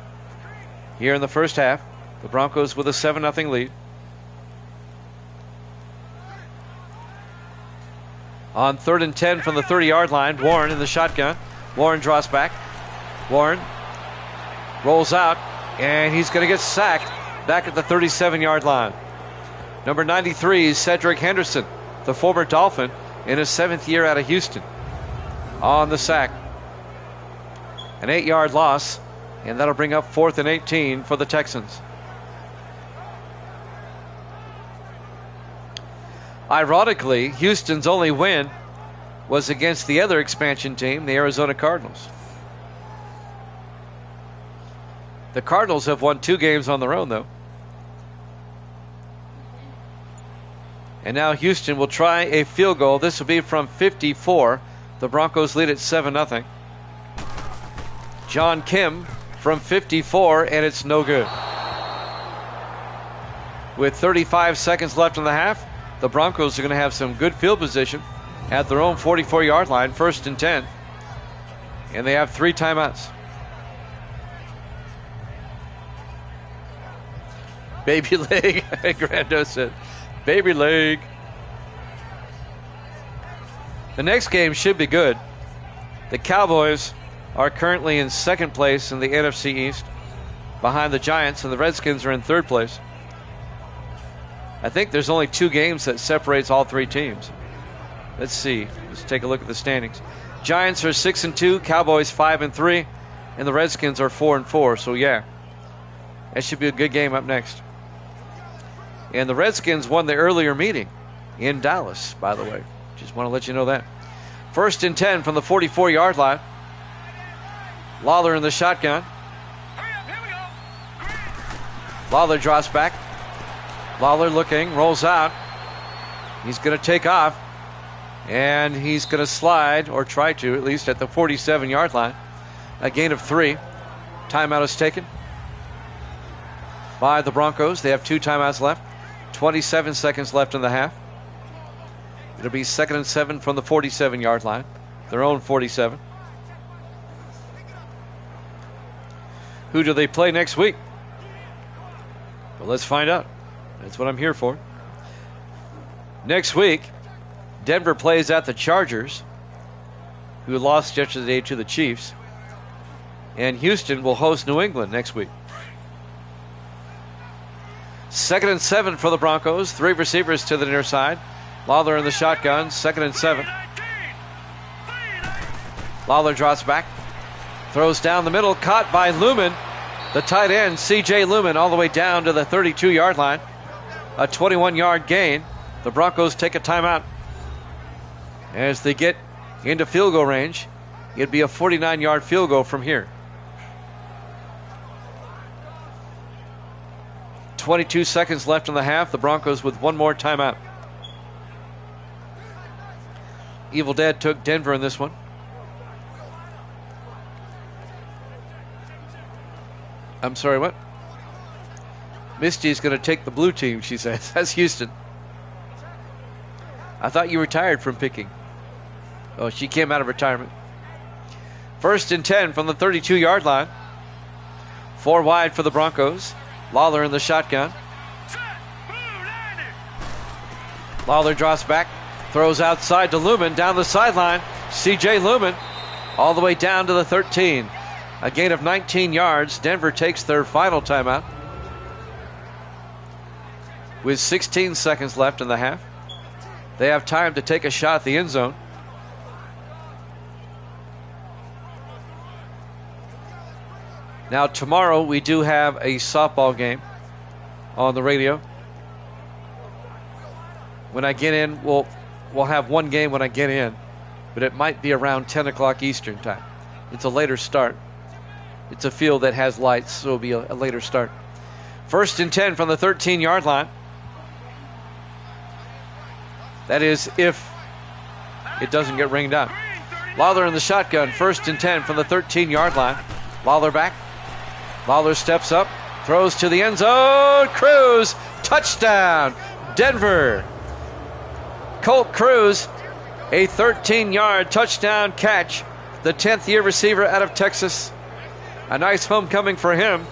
S1: here in the first half. The Broncos with a 7-0 lead. On 3rd and 10 from the 30-yard line, Warren in the shotgun. Warren draws back. Warren rolls out, and he's going to get sacked back at the 37-yard line. Number 93 is Cedric Henderson, the former Dolphin, in his 7th year out of Houston, on the sack. An 8-yard loss, and that'll bring up 4th and 18 for the Texans. Ironically, Houston's only win was against the other expansion team, the Arizona Cardinals. The Cardinals have won 2 games on their own, though. And now Houston will try a field goal. This will be from 54. The Broncos lead at 7-0. John Kim from 54, and it's no good. With 35 seconds left in the half, the Broncos are going to have some good field position at their own 44-yard line, 1st and 10. And they have 3 timeouts. Baby leg, Grando said. Baby leg. The next game should be good. The Cowboys are currently in 2nd place in the NFC East, behind the Giants, and the Redskins are in 3rd place. I think there's only 2 games that separates all 3 teams. Let's see. Let's take a look at the standings. Giants are 6-2, Cowboys 5-3, and the Redskins are 4-4. So yeah, that should be a good game up next. And the Redskins won the earlier meeting in Dallas, by the way. Just want to let you know that. 1st and 10 from the 44-yard line. Lawler in the shotgun. Lawler drops back. Lawler looking, rolls out. He's going to take off. And he's going to slide, or try to, at least at the 47-yard line. A gain of 3. Timeout is taken by the Broncos. They have 2 timeouts left. 27 seconds left in the half. It'll be 2nd and 7 from the 47-yard line. Their own 47. Who do they play next week? Well, let's find out. That's what I'm here for. Next week, Denver plays at the Chargers, who lost yesterday to the Chiefs. And Houston will host New England next week. 2nd and 7 for the Broncos. 3 receivers to the near side. Lawler in the shotgun. 2nd and 7. Lawler drops back. Throws down the middle. Caught by Lumen. The tight end, C.J. Lumen, all the way down to the 32-yard line. A 21-yard gain. The Broncos take a timeout. As they get into field goal range, it'd be a 49-yard field goal from here. 22 seconds left in the half. The Broncos with 1 more timeout. Evil Dead took Denver in this one. I'm sorry, what? Misty's going to take the blue team, she says. That's Houston. I thought you retired from picking. Oh, she came out of retirement. 1st and 10 from the 32-yard line. 4 wide for the Broncos. Lawler in the shotgun. Lawler drops back. Throws outside to Lumen. Down the sideline. C.J. Lumen all the way down to the 13. A gain of 19 yards. Denver takes their final timeout with 16 seconds left in the half. They have time to take a shot at the end zone. Now tomorrow we do have a softball game on the radio. When I get in, we'll have one game when I get in, but it might be around 10 o'clock Eastern time. It's a later start. It's a field that has lights, so it'll be a later start. 1st and 10 from the 13-yard line. That is if it doesn't get rained out. Lawler in the shotgun. 1st and 10 from the 13-yard line. Lawler back. Lawler steps up. Throws to the end zone. Cruz. Touchdown. Denver. Colt Cruz. A 13-yard touchdown catch. The 10th-year receiver out of Texas. A nice homecoming for him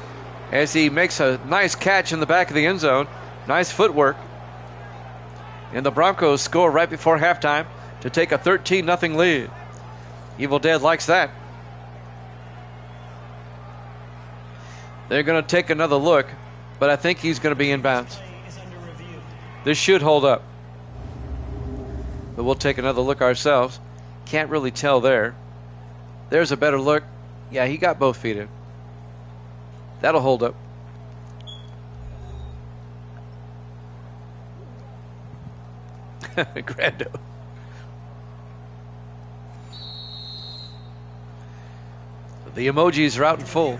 S1: as he makes a nice catch in the back of the end zone. Nice footwork. And the Broncos score right before halftime to take a 13-0 lead. Evil Dead likes that. They're going to take another look, but I think he's going to be in bounds. This should hold up. But we'll take another look ourselves. Can't really tell there. There's a better look. Yeah, he got both feet in. That'll hold up. Grando. The emojis are out in full.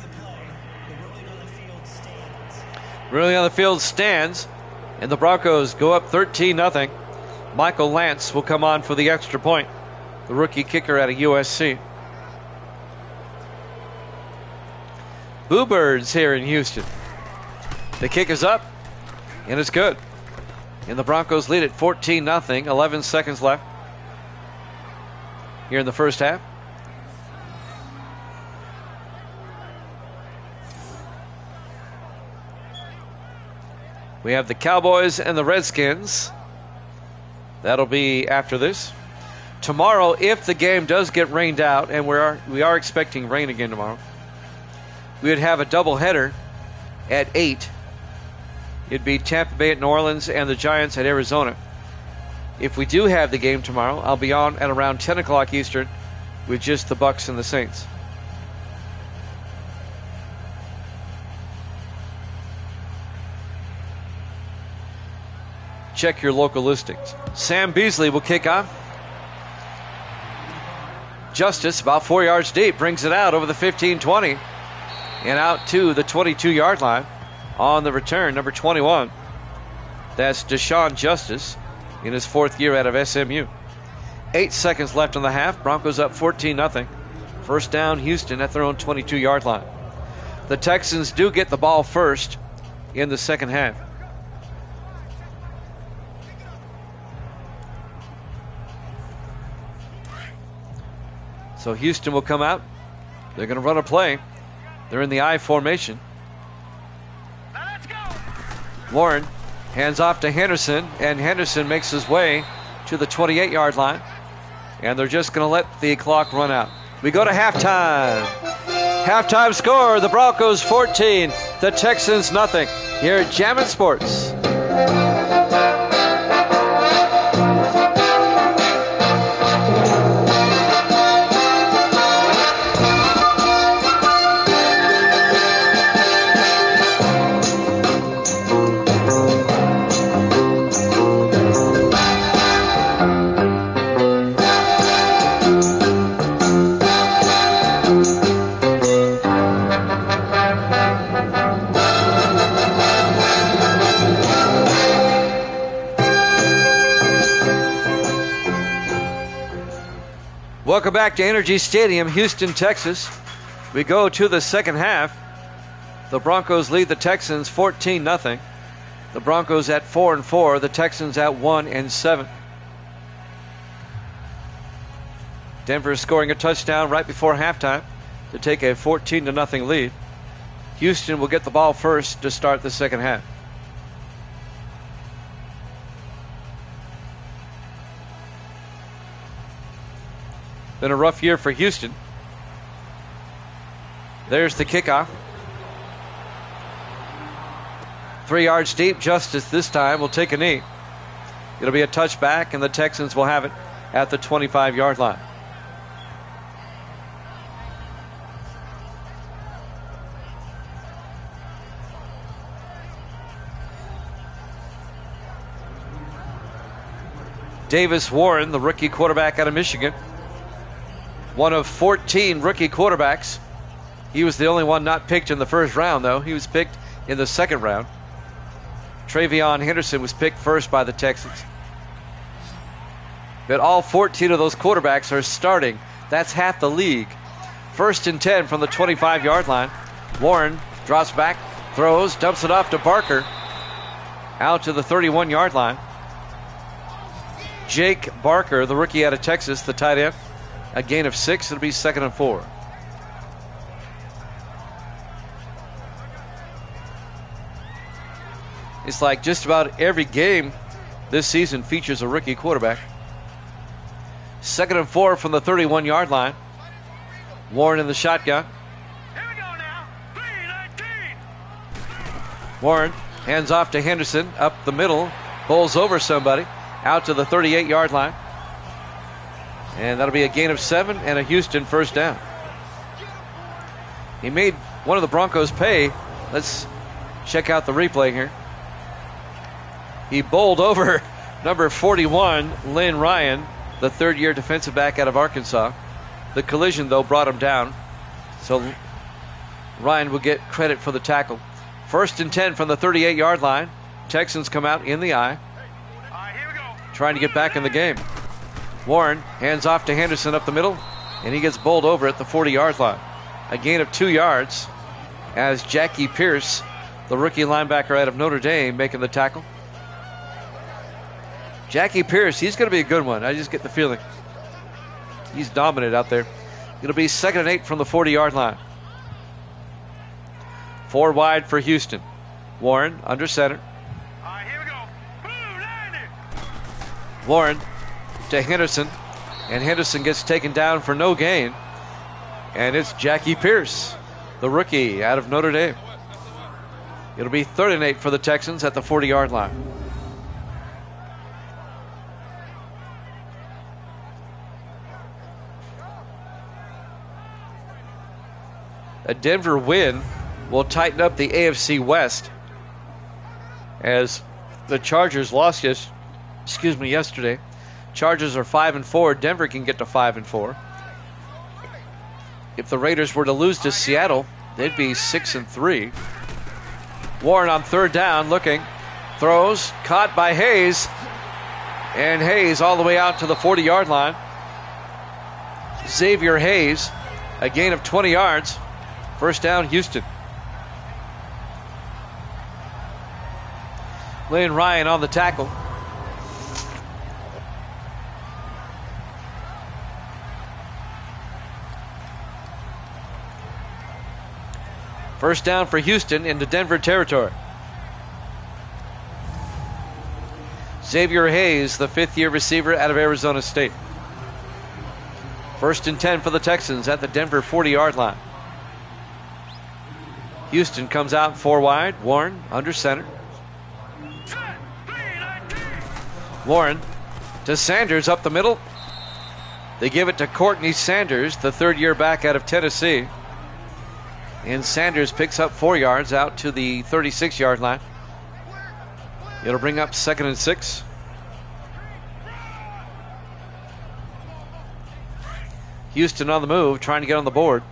S1: Really on the field stands, and the Broncos go up 13-0. Michael Lance will come on for the extra point. The rookie kicker out of USC. Boo Birds here in Houston. The kick is up. And it's good. And the Broncos lead at 14-0. 11 seconds left here in the first half. We have the Cowboys and the Redskins. That'll be after this. Tomorrow, if the game does get rained out, and we are expecting rain again tomorrow, we would have a doubleheader at 8. It'd be Tampa Bay at New Orleans and the Giants at Arizona. If we do have the game tomorrow, I'll be on at around 10 o'clock Eastern with just the Bucs and the Saints. Check your local listings. Sam Beasley will kick off. Justice, about 4 yards deep, brings it out over the 15-20 and out to the 22-yard line on the return, number 21. That's Deshaun Justice in his 4th year out of SMU. 8 seconds left in the half. Broncos up 14-0. First down, Houston at their own 22-yard line. The Texans do get the ball first in the second half. So Houston will come out. They're going to run a play. They're in the I formation.
S2: Now let's go.
S1: Warren hands off to Henderson, and Henderson makes his way to the 28-yard line. And they're just going to let the clock run out. We go to halftime. Halftime score, the Broncos 14, the Texans nothing. Here at Jammin' Sports. Welcome back to Energy Stadium, Houston, Texas. We go to the second half. The Broncos lead the Texans 14-0. The Broncos at 4-4, the Texans at 1-7. Denver scoring a touchdown right before halftime to take a 14-0 lead. Houston will get the ball first to start the second half. Been a rough year for Houston. There's the kickoff. 3 yards deep. Justice this time will take a knee. It'll be a touchback, and the Texans will have it at the 25-yard line. Davis Warren, the rookie quarterback out of Michigan. One of 14 rookie quarterbacks. He was the only one not picked in the first round, though. He was picked in the second round. Travion Henderson was picked first by the Texans. But all 14 of those quarterbacks are starting. That's half the league. 1st and 10 from the 25-yard line. Warren drops back, throws, dumps it off to Barker. Out to the 31-yard line. Jake Barker, the rookie out of Texas, the tight end. A gain of 6. It'll be 2nd and 4. It's like just about every game this season features a rookie quarterback. 2nd and 4 from the 31-yard line. Warren in the shotgun.
S2: Here we go now. 3-19.
S1: Warren hands off to Henderson up the middle. Bowls over somebody. Out to the 38-yard line. And that'll be a gain of 7 and a Houston first down. He made one of the Broncos pay. Let's check out the replay here. He bowled over number 41, Lynn Ryan, the 3rd-year defensive back out of Arkansas. The collision, though, brought him down. So Ryan will get credit for the tackle. 1st and 10 from the 38-yard line. Texans come out in the I.
S2: All right, here we go.
S1: Trying to get back in the game. Warren hands off to Henderson up the middle, and he gets bowled over at the 40-yard line. A gain of 2 yards as Jackie Pierce, the rookie linebacker out of Notre Dame, making the tackle. Jackie Pierce, he's going to be a good one. I just get the feeling. He's dominant out there. It'll be 2nd and 8 from the 40-yard line. 4 wide for Houston. Warren under center.
S2: All right, here we go. Blue, landing.
S1: Warren to Henderson. And Henderson gets taken down for no gain. And it's Jackie Pierce, the rookie out of Notre Dame. It'll be 3rd and 8 for the Texans at the 40-yard line. A Denver win will tighten up the AFC West as the Chargers lost yesterday. Chargers are 5-4. Denver can get to 5-4. If the Raiders were to lose to Seattle, they'd be 6-3. Warren on 3rd down, looking, throws, caught by Hayes, and Hayes all the way out to the 40-yard line. Xavier Hayes, a gain of 20 yards. First down, Houston. Lynn Ryan on the tackle. First down for Houston into Denver territory. Xavier Hayes, the 5th-year receiver out of Arizona State. 1st and 10 for the Texans at the Denver 40-yard line. Houston comes out 4 wide. Warren under center. Warren to Sanders up the middle. They give it to Courtney Sanders, the 3rd-year back out of Tennessee. And Sanders picks up 4 yards out to the 36-yard line. It'll bring up 2nd and 6. Houston on the move, trying to get on the board.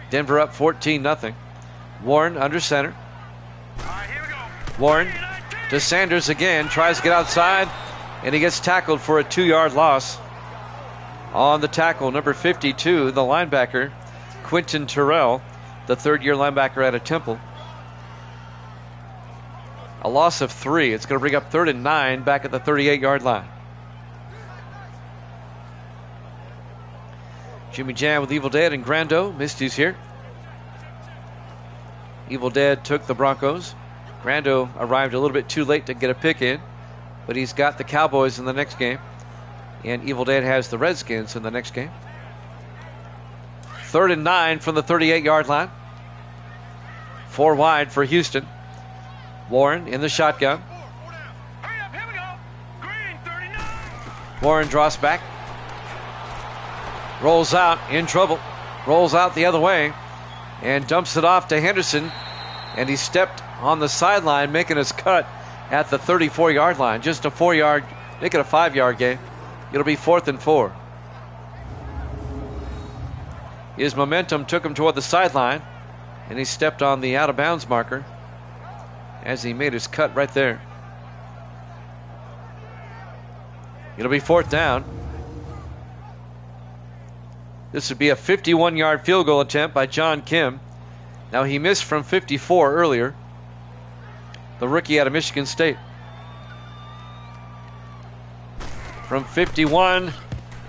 S1: Denver up 14-0. Warren under center. Warren to Sanders again, tries to get outside, and he gets tackled for a 2-yard loss. On the tackle, number 52, the linebacker, Quentin Terrell, the 3rd-year linebacker out of Temple. A loss of 3. It's going to bring up 3rd and 9 back at the 38-yard line. Jimmy Jam with Evil Dead and Grando. Misty's here. Evil Dead took the Broncos. Grando arrived a little bit too late to get a pick in, but he's got the Cowboys in the next game. And Evil Dead has the Redskins in the next game. 3rd and 9 from the 38-yard line. 4 wide for Houston. Warren in the shotgun. Warren draws back. Rolls out, in trouble. Rolls out the other way and dumps it off to Henderson. And he stepped on the sideline, making his cut at the 34-yard line. Just a 4-yard, make it a 5-yard gain. It'll be 4th and 4. His momentum took him toward the sideline, and he stepped on the out-of-bounds marker as he made his cut right there. It'll be 4th down. This would be a 51-yard field goal attempt by John Kim. Now, he missed from 54 earlier, the rookie out of Michigan State. From 51,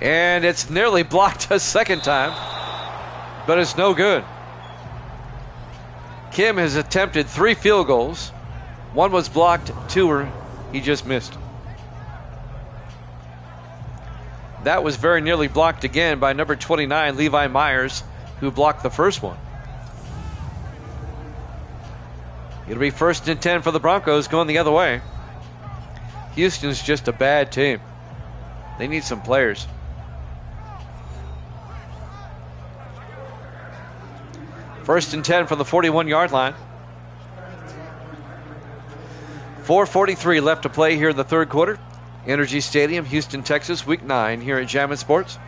S1: and it's nearly blocked a second time, but it's no good. Kim has attempted 3 field goals. 1 was blocked, 2 he just missed. That was very nearly blocked again by number 29, Levi Myers, who blocked the first one. It'll be 1st and 10 for the Broncos going the other way. Houston's just a bad team. They need some players. First and 10 from the 41-yard line. 4:43 left to play here in the 3rd quarter. Energy Stadium, Houston, Texas, Week 9 here at Jammin' Sports.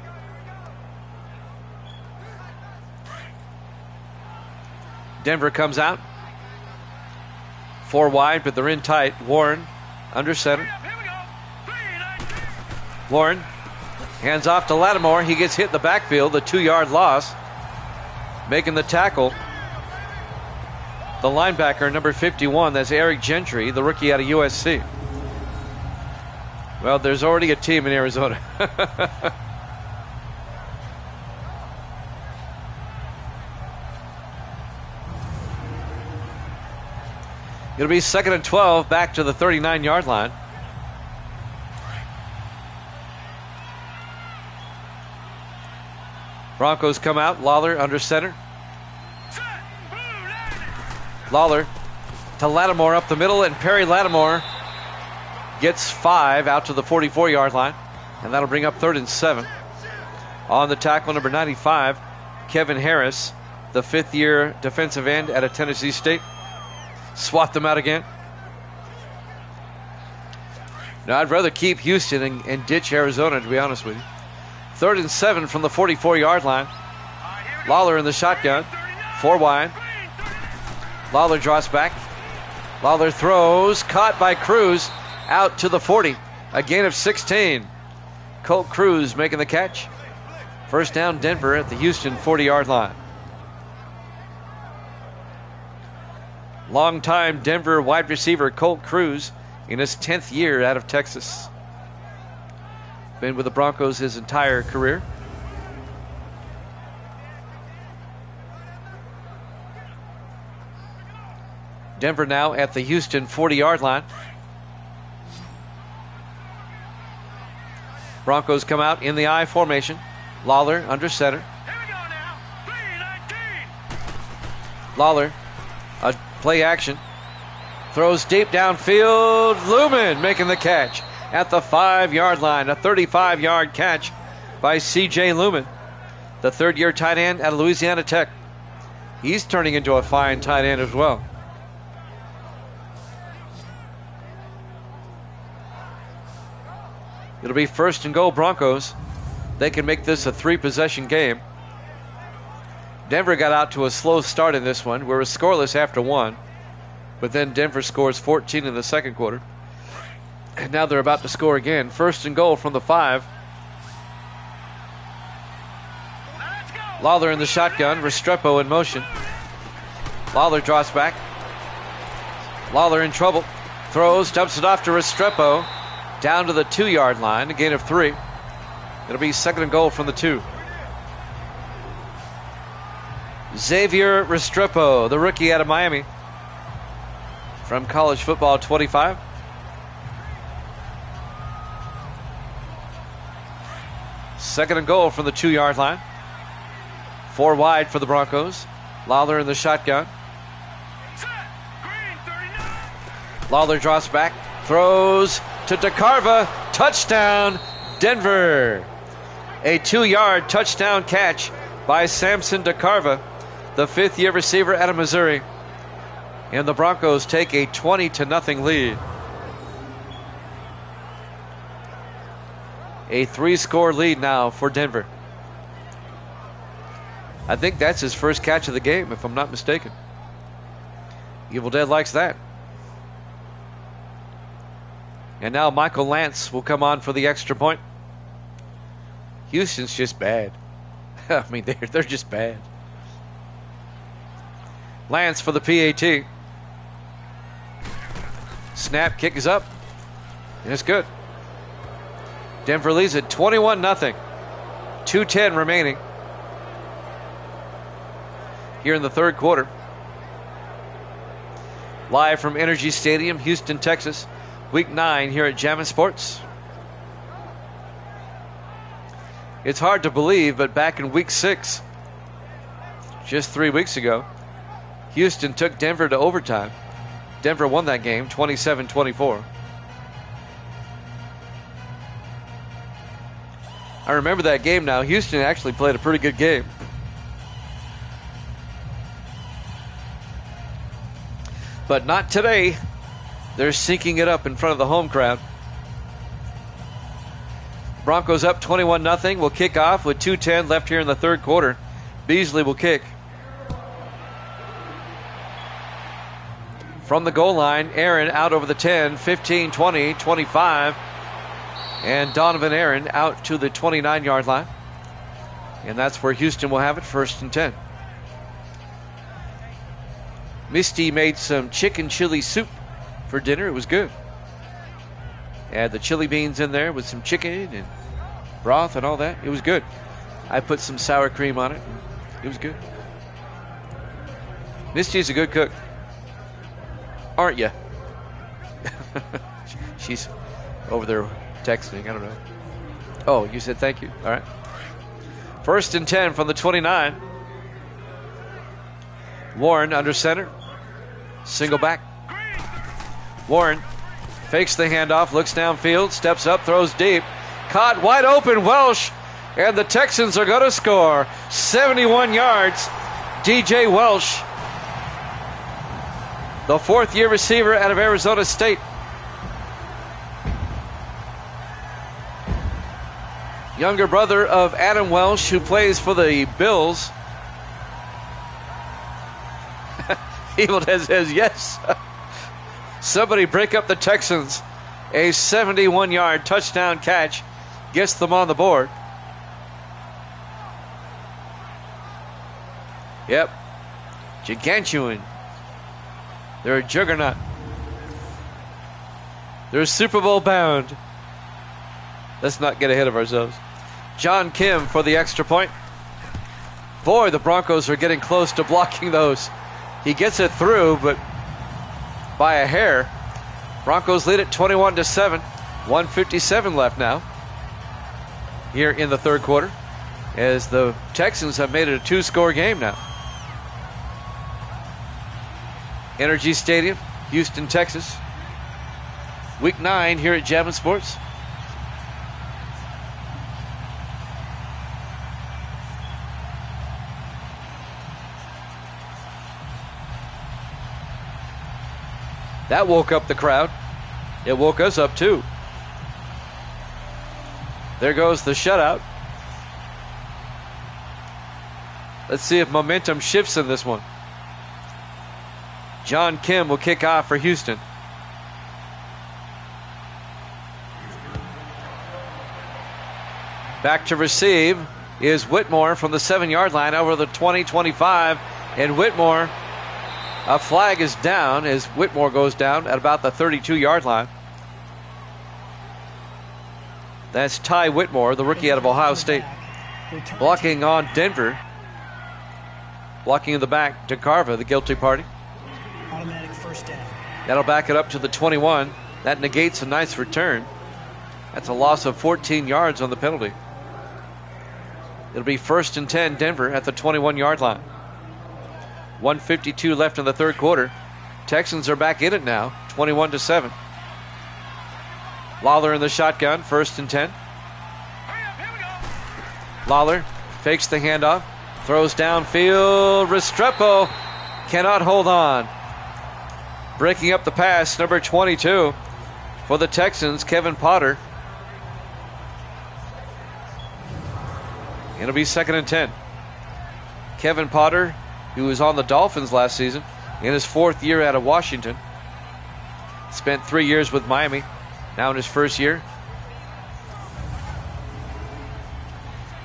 S1: Denver comes out. 4 wide, but they're in tight. Warren under center. Warren hands off to Lattimore. He gets hit in the backfield, a 2-yard loss. Making the tackle the linebacker, number 51. That's Eric Gentry, the rookie out of USC. Well, there's already a team in Arizona. It'll be 2nd and 12, back to the 39-yard line. Broncos come out. Lawler under center. Lawler to Lattimore up the middle, and Perry Lattimore gets 5 out to the 44-yard line, and that'll bring up 3rd and 7. On the tackle, number 95, Kevin Harris, the 5th-year defensive end out of Tennessee State. Swat them out again. Now, I'd rather keep Houston and ditch Arizona, to be honest with you. 3rd and 7 from the 44-yard line. Lawler in the shotgun. 4 wide. Lawler draws back. Lawler throws. Caught by Cruz. Out to the 40. A gain of 16. Colt Cruz making the catch. First down, Denver at the Houston 40-yard line. Longtime Denver wide receiver Colt Cruz in his 10th year out of Texas. Been with the Broncos his entire career. Denver now at the Houston 40-yard line. Broncos come out in the I formation. Lawler under center. Lawler, a play action. Throws deep downfield. Lumen making the catch at the 5-yard line. A 35-yard catch by C.J. Lumen, the 3rd-year tight end at Louisiana Tech. He's turning into a fine tight end as well. It'll be 1st and goal Broncos. They can make this a 3-possession game. Denver got out to a slow start in this one. We're scoreless after 1. But then Denver scores 14 in the second quarter. And now they're about to score again. 1st and goal from the 5. Lawler in the shotgun. Restrepo in motion. Lawler draws back. Lawler in trouble. Throws, dumps it off to Restrepo. Down to the 2-yard line. A gain of 3. It'll be 2nd and goal from the 2. Xavier Restrepo, the rookie out of Miami. From College Football 25. Second and goal from the 2-yard line. 4 wide for the Broncos. Lawler in the shotgun. Lawler draws back. Throws to DeCarva. Touchdown, Denver. A 2-yard touchdown catch by Samson DeCarva, the 5th-year receiver out of Missouri. And the Broncos take a 20-0 lead. A 3-score lead now for Denver. I think that's his first catch of the game, if I'm not mistaken. Evil Dead likes that. And now Michael Lance will come on for the extra point. Houston's just bad. I mean, they're just bad. Lance for the PAT. Snap, kick is up. And it's good. Denver leads at 21-0. 2:10 remaining here in the third quarter. Live from Energy Stadium, Houston, Texas. Week 9 here at Jammin' Sports. It's hard to believe, but back in week 6, just 3 weeks ago, Houston took Denver to overtime. Denver won that game 27-24. I remember that game now. Houston actually played a pretty good game. But not today. They're syncing it up in front of the home crowd. Broncos up 21-0. Will kick off with 2:10 left here in the third quarter. Beasley will kick. From the goal line, Aaron out over the 10, 15, 20, 25. And Donovan Aaron out to the 29-yard line. And that's where Houston will have it, 1st and 10. Misty made some chicken chili soup for dinner. It was good. Had the chili beans in there with some chicken and broth and all that. It was good. I put some sour cream on it. It was good. Misty's a good cook. Aren't you? She's over there texting. I don't know. Oh, you said thank you. All right. 1st and 10 from the 29. Warren under center. Single back. Warren fakes the handoff, looks downfield, steps up, throws deep. Caught wide open, Welsh, and the Texans are going to score. 71 yards. DJ Welsh, the 4th-year receiver out of Arizona State. Younger brother of Adam Welsh, who plays for the Bills. Evil says yes. Somebody break up the Texans. A 71-yard touchdown catch gets them on the board. Yep. Gigantuan. They're a juggernaut. They're Super Bowl bound. Let's not get ahead of ourselves. John Kim for the extra point. Boy, the Broncos are getting close to blocking those. He gets it through, but by a hair. Broncos lead it 21-7. 1:57 left now here in the third quarter, as the Texans have made it a 2-score game now. Energy Stadium, Houston, Texas. Week 9 here at Jammin' Sports. That woke up the crowd. It woke us up too. There goes the shutout. Let's see if momentum shifts in this one. John Kim will kick off for Houston. Back to receive is Whitmore from the 7-yard line over the 20-25. And Whitmore, a flag is down as Whitmore goes down at about the 32-yard line. That's Ty Whitmore, the rookie out of Ohio State. Blocking on Denver. Blocking in the back, DeCarva, the guilty party.
S3: Automatic first down.
S1: That'll back it up to the 21. That negates a nice return. That's a loss of 14 yards on the penalty. It'll be 1st and 10 Denver at the 21-yard line. 1:52 left in the third quarter. Texans are back in it now, 21-7. Lawler in the shotgun, 1st and 10. Lawler fakes the handoff, throws downfield. Restrepo cannot hold on. Breaking up the pass, number 22 for the Texans, Kevin Potter. It'll be 2nd and 10. Kevin Potter, who was on the Dolphins last season, in his 4th year out of Washington. Spent 3 years with Miami, now in his 1st year.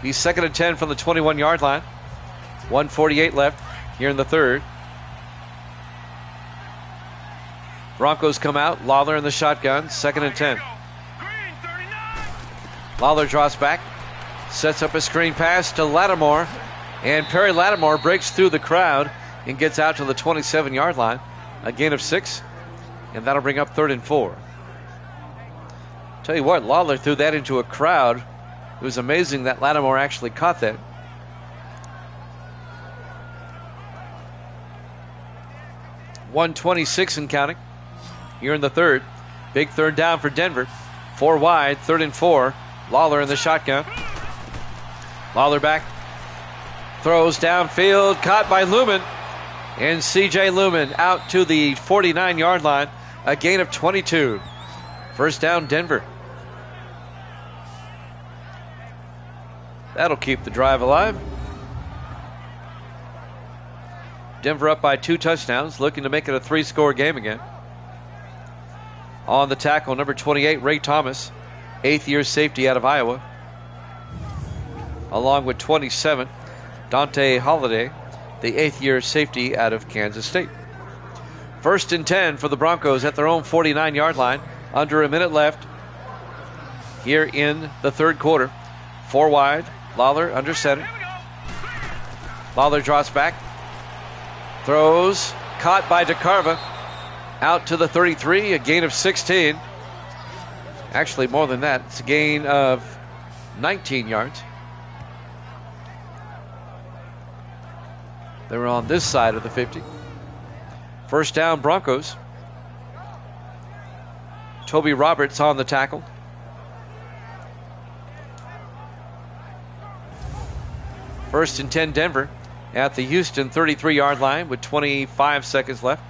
S1: He's 2nd and 10 from the 21-yard line. 1:48 left here in the third. Broncos come out. Lawler in the shotgun, 2nd and 10. Lawler draws back, sets up a screen pass to Lattimore. And Perry Lattimore breaks through the crowd and gets out to the 27-yard line. A gain of 6, and that'll bring up 3rd and 4. Tell you what, Lawler threw that into a crowd. It was amazing that Lattimore actually caught that. .126 and counting here in the third. Big third down for Denver. 4 wide, 3rd and 4. Lawler in the shotgun. Lawler back. Throws downfield, caught by Lumen. And C.J. Lumen out to the 49-yard line. A gain of 22. First down, Denver. That'll keep the drive alive. Denver up by 2 touchdowns, looking to make it a 3-score game again. On the tackle, number 28, Ray Thomas, 8th-year safety out of Iowa. Along with 27, Dante Holliday, the 8th-year safety out of Kansas State. First and 10 for the Broncos at their own 49-yard line. Under a minute left here in the third quarter. 4 wide. Lawler under center. Lawler drops back. Throws. Caught by DeCarva. Out to the 33. A gain of 16. Actually, more than that. It's a gain of 19 yards. They were on this side of the 50. First down, Broncos. Toby Roberts on the tackle. First and 10, Denver at the Houston 33-yard line with 25 seconds left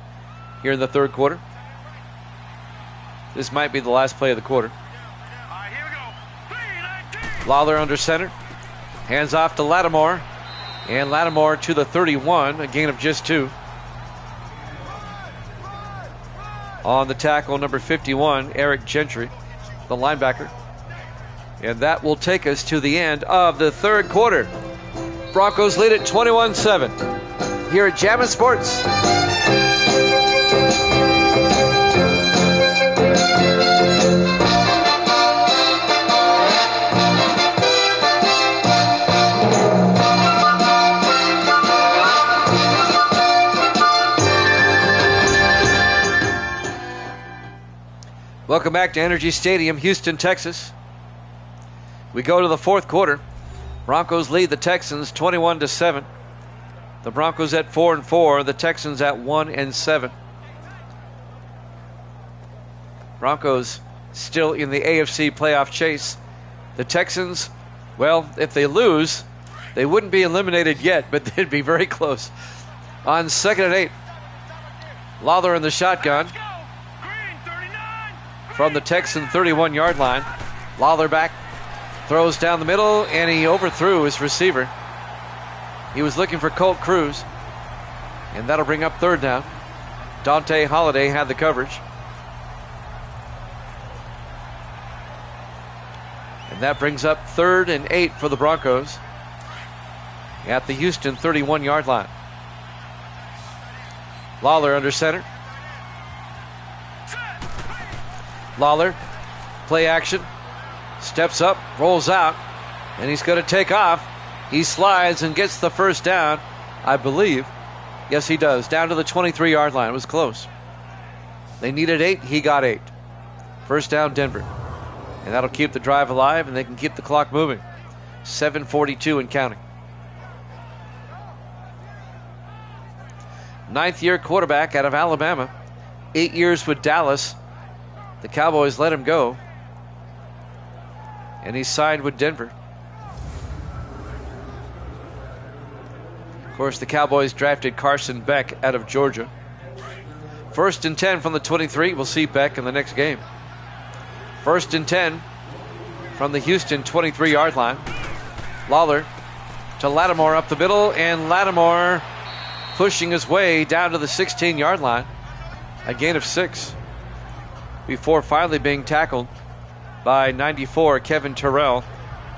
S1: here in the third quarter. This might be the last play of the quarter. Lawler under center. Hands off to Lattimore. And Lattimore to the 31, a gain of just 2. On the tackle, number 51, Eric Gentry, the linebacker. And that will take us to the end of the third quarter. Broncos lead at 21-7 here at Jammin' Sports. Welcome back to Energy Stadium, Houston, Texas. We go to the fourth quarter. Broncos lead the Texans 21-7. The Broncos at 4-4, the Texans at 1-7. Broncos still in the AFC playoff chase. The Texans, well, if they lose, they wouldn't be eliminated yet, but they'd be very close. On 2nd and 8, Lawler in the shotgun. From the Texan 31-yard line. Lawler back, throws down the middle, and he overthrew his receiver. He was looking for Colt Cruz, and that'll bring up third down. Dante Holiday had the coverage. And that brings up 3rd and 8 for the Broncos at the Houston 31-yard line. Lawler under center. Lawler, play action, steps up, rolls out, and he's going to take off. He slides and gets the first down, I believe. Yes, he does. Down to the 23-yard line. It was close. They needed 8. He got 8. First down, Denver. And that'll keep the drive alive, and they can keep the clock moving. 7:42 and counting. 9th-year quarterback out of Alabama. 8 years with Dallas. The Cowboys let him go, and he signed with Denver. Of course, the Cowboys drafted Carson Beck out of Georgia. First and 10 from the 23. We'll see Beck in the next game. First and 10 from the Houston 23-yard line. Lawler to Lattimore up the middle, and Lattimore pushing his way down to the 16-yard line. A gain of 6. Before finally being tackled by 94 Kevin Terrell,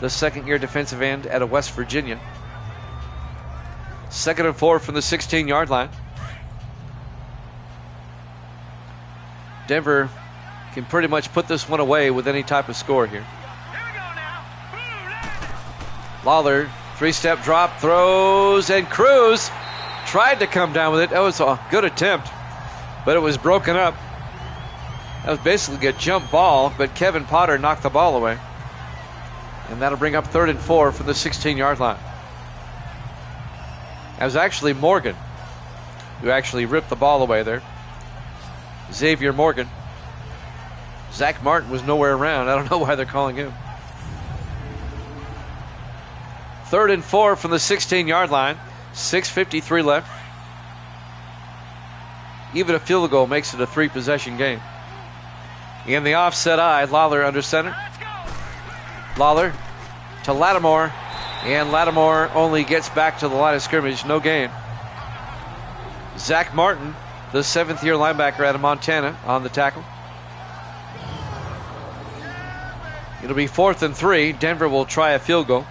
S1: the second-year defensive end out of West Virginia. 2nd and 4 from the 16-yard line. Denver can pretty much put this one away with any type of score here. Lawler, 3-step drop, throws, and Cruz tried to come down with it. That was a good attempt, but it was broken up. That was basically a jump ball, but Kevin Potter knocked the ball away. And that'll bring up 3rd and 4 from the 16-yard line. That was actually Morgan who actually ripped the ball away there. Xavier Morgan. Zach Martin was nowhere around. I don't know why they're calling him. 3rd and 4 from the 16-yard line. 6:53 left. Even a field goal makes it a 3-possession game. In the offset eye, Lawler under center. Lawler to Lattimore, and Lattimore only gets back to the line of scrimmage. No gain. Zach Martin, the 7th-year linebacker out of Montana, on the tackle. It'll be 4th and 3. Denver will try a field goal.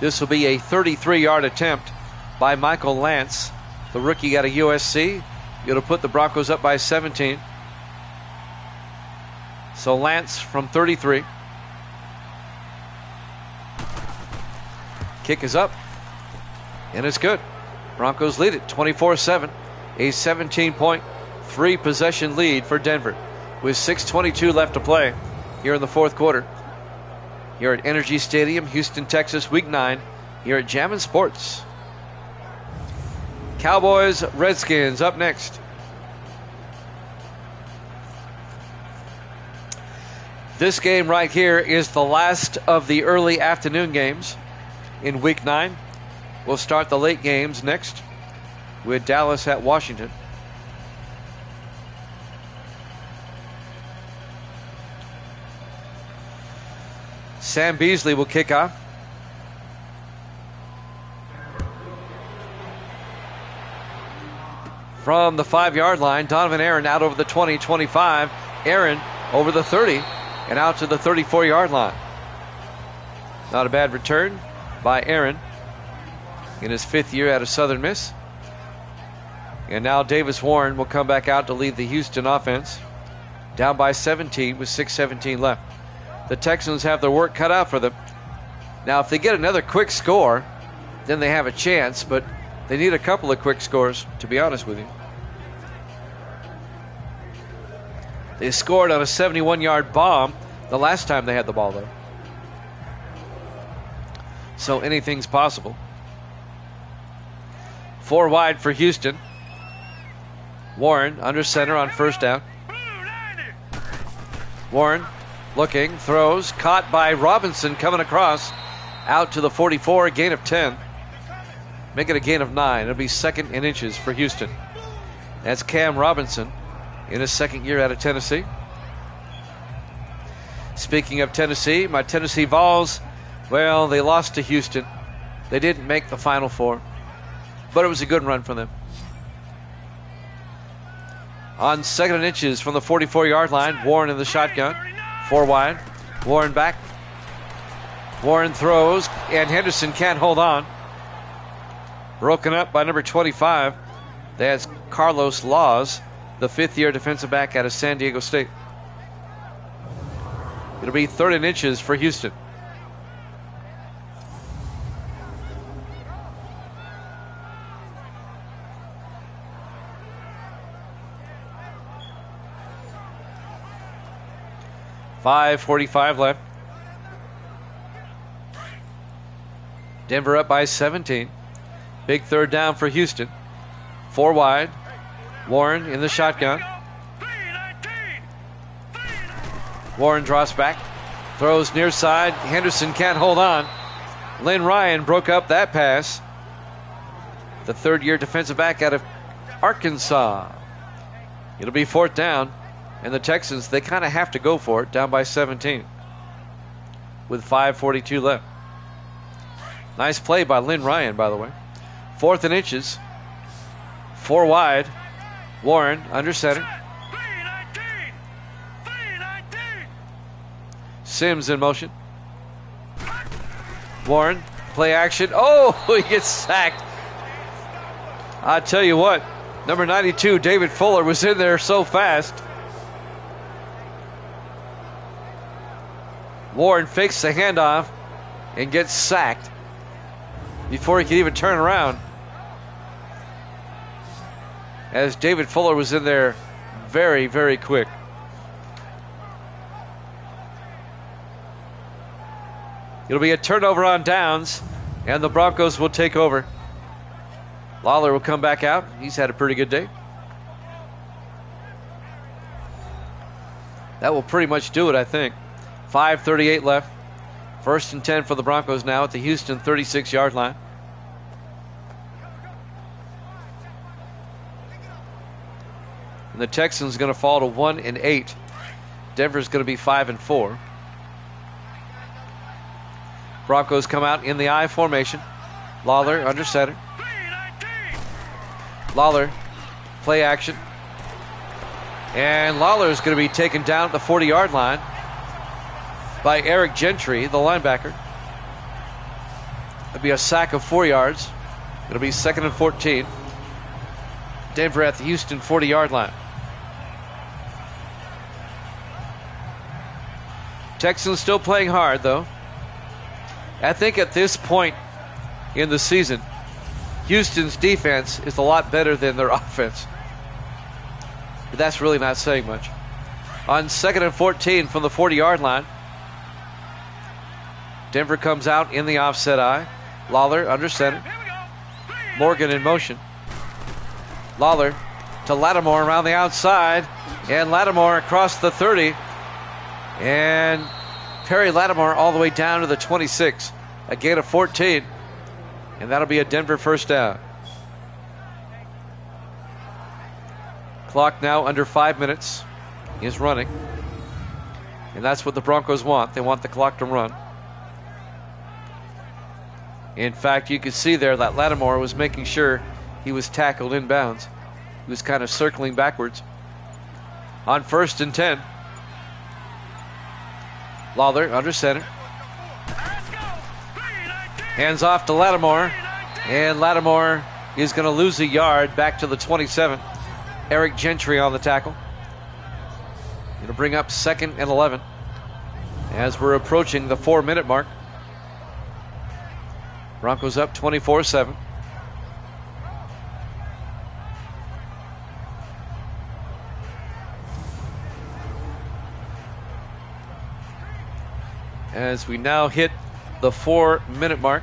S1: This will be a 33-yard attempt by Michael Lance, the rookie out of USC. Going to put the Broncos up by 17. So Lance from 33. Kick is up, and it's good. Broncos lead it 24-7. A 17-point, 3-possession lead for Denver with 6:22 left to play here in the fourth quarter. Here at Energy Stadium, Houston, Texas, Week 9, here at Jammin' Sports. Cowboys, Redskins up next. This game right here is the last of the early afternoon games in Week 9. We'll start the late games next with Dallas at Washington. Sam Beasley will kick off. From the 5-yard line, Donovan Aaron out over the 20, 25. Aaron over the 30 and out to the 34-yard line. Not a bad return by Aaron in his 5th year out of Southern Miss. And now Davis Warren will come back out to lead the Houston offense. Down by 17 with 6:17 left. The Texans have their work cut out for them. Now, if they get another quick score, then they have a chance, but they need a couple of quick scores, to be honest with you. They scored on a 71-yard bomb the last time they had the ball, though. So anything's possible. 4 wide for Houston. Warren under center on first down. Warren looking, throws, caught by Robinson coming across, out to the 44, a gain of 10. Make it a gain of 9. It'll be 2nd and inches for Houston. That's Cam Robinson in his 2nd year out of Tennessee. Speaking of Tennessee, my Tennessee Vols, well, they lost to Houston. They didn't make the Final Four, but it was a good run for them. On 2nd and inches from the 44-yard line, Warren in the shotgun. 4 wide. Warren back. Warren throws, and Henderson can't hold on. Broken up by number 25. That's Carlos Laws, the 5th-year defensive back out of San Diego State. It'll be 3rd and inches for Houston. .45 left. Denver up by 17. Big 3rd down for Houston. 4 wide. Warren in the shotgun. Warren draws back. Throws near side. Henderson can't hold on. Lynn Ryan broke up that pass. The 3rd-year defensive back out of Arkansas. It'll be 4th down. And the Texans, they kind of have to go for it, down by 17 with 5:42 left. Nice play by Lynn Ryan, by the way. 4th and inches. 4 wide. Warren under center. Sims in motion. Warren, play action. Oh, he gets sacked. I tell you what, number 92, David Fuller, was in there so fast. Warren fakes the handoff and gets sacked before he can even turn around, as David Fuller was in there very, very quick. It'll be a turnover on downs, and the Broncos will take over. Lawler will come back out. He's had a pretty good day. That will pretty much do it, I think. 5:38 left. 1st and 10 for the Broncos now at the Houston 36-yard line. And the Texans going to fall to 1 and 8. Denver's going to be 5 and 4. Broncos come out in the I formation. Lawler under center. Lawler, play action. And Lawler is going to be taken down at the 40-yard line by Eric Gentry, the linebacker. It'll be a sack of 4 yards. It'll be 2nd and 14. Denver at the Houston 40-yard line. Texans still playing hard, though. I think at this point in the season, Houston's defense is a lot better than their offense. But that's really not saying much. On 2nd and 14 from the 40-yard line, Denver comes out in the offset eye. Lawler under center. Morgan in motion. Lawler to Lattimore around the outside. And Lattimore across the 30. And Perry Lattimore all the way down to the 26. A gain of 14. And that'll be a Denver first down. Clock now under 5 minutes is running. And that's what the Broncos want. They want the clock to run. In fact, you could see there that Lattimore was making sure he was tackled inbounds. He was kind of circling backwards. On 1st and 10. Lawler under center. Hands off to Lattimore. And Lattimore is going to lose a yard back to the 27. Eric Gentry on the tackle. It'll bring up 2nd and 11 as we're approaching the 4-minute mark. Broncos up 24-7. As we now hit the 4-minute mark.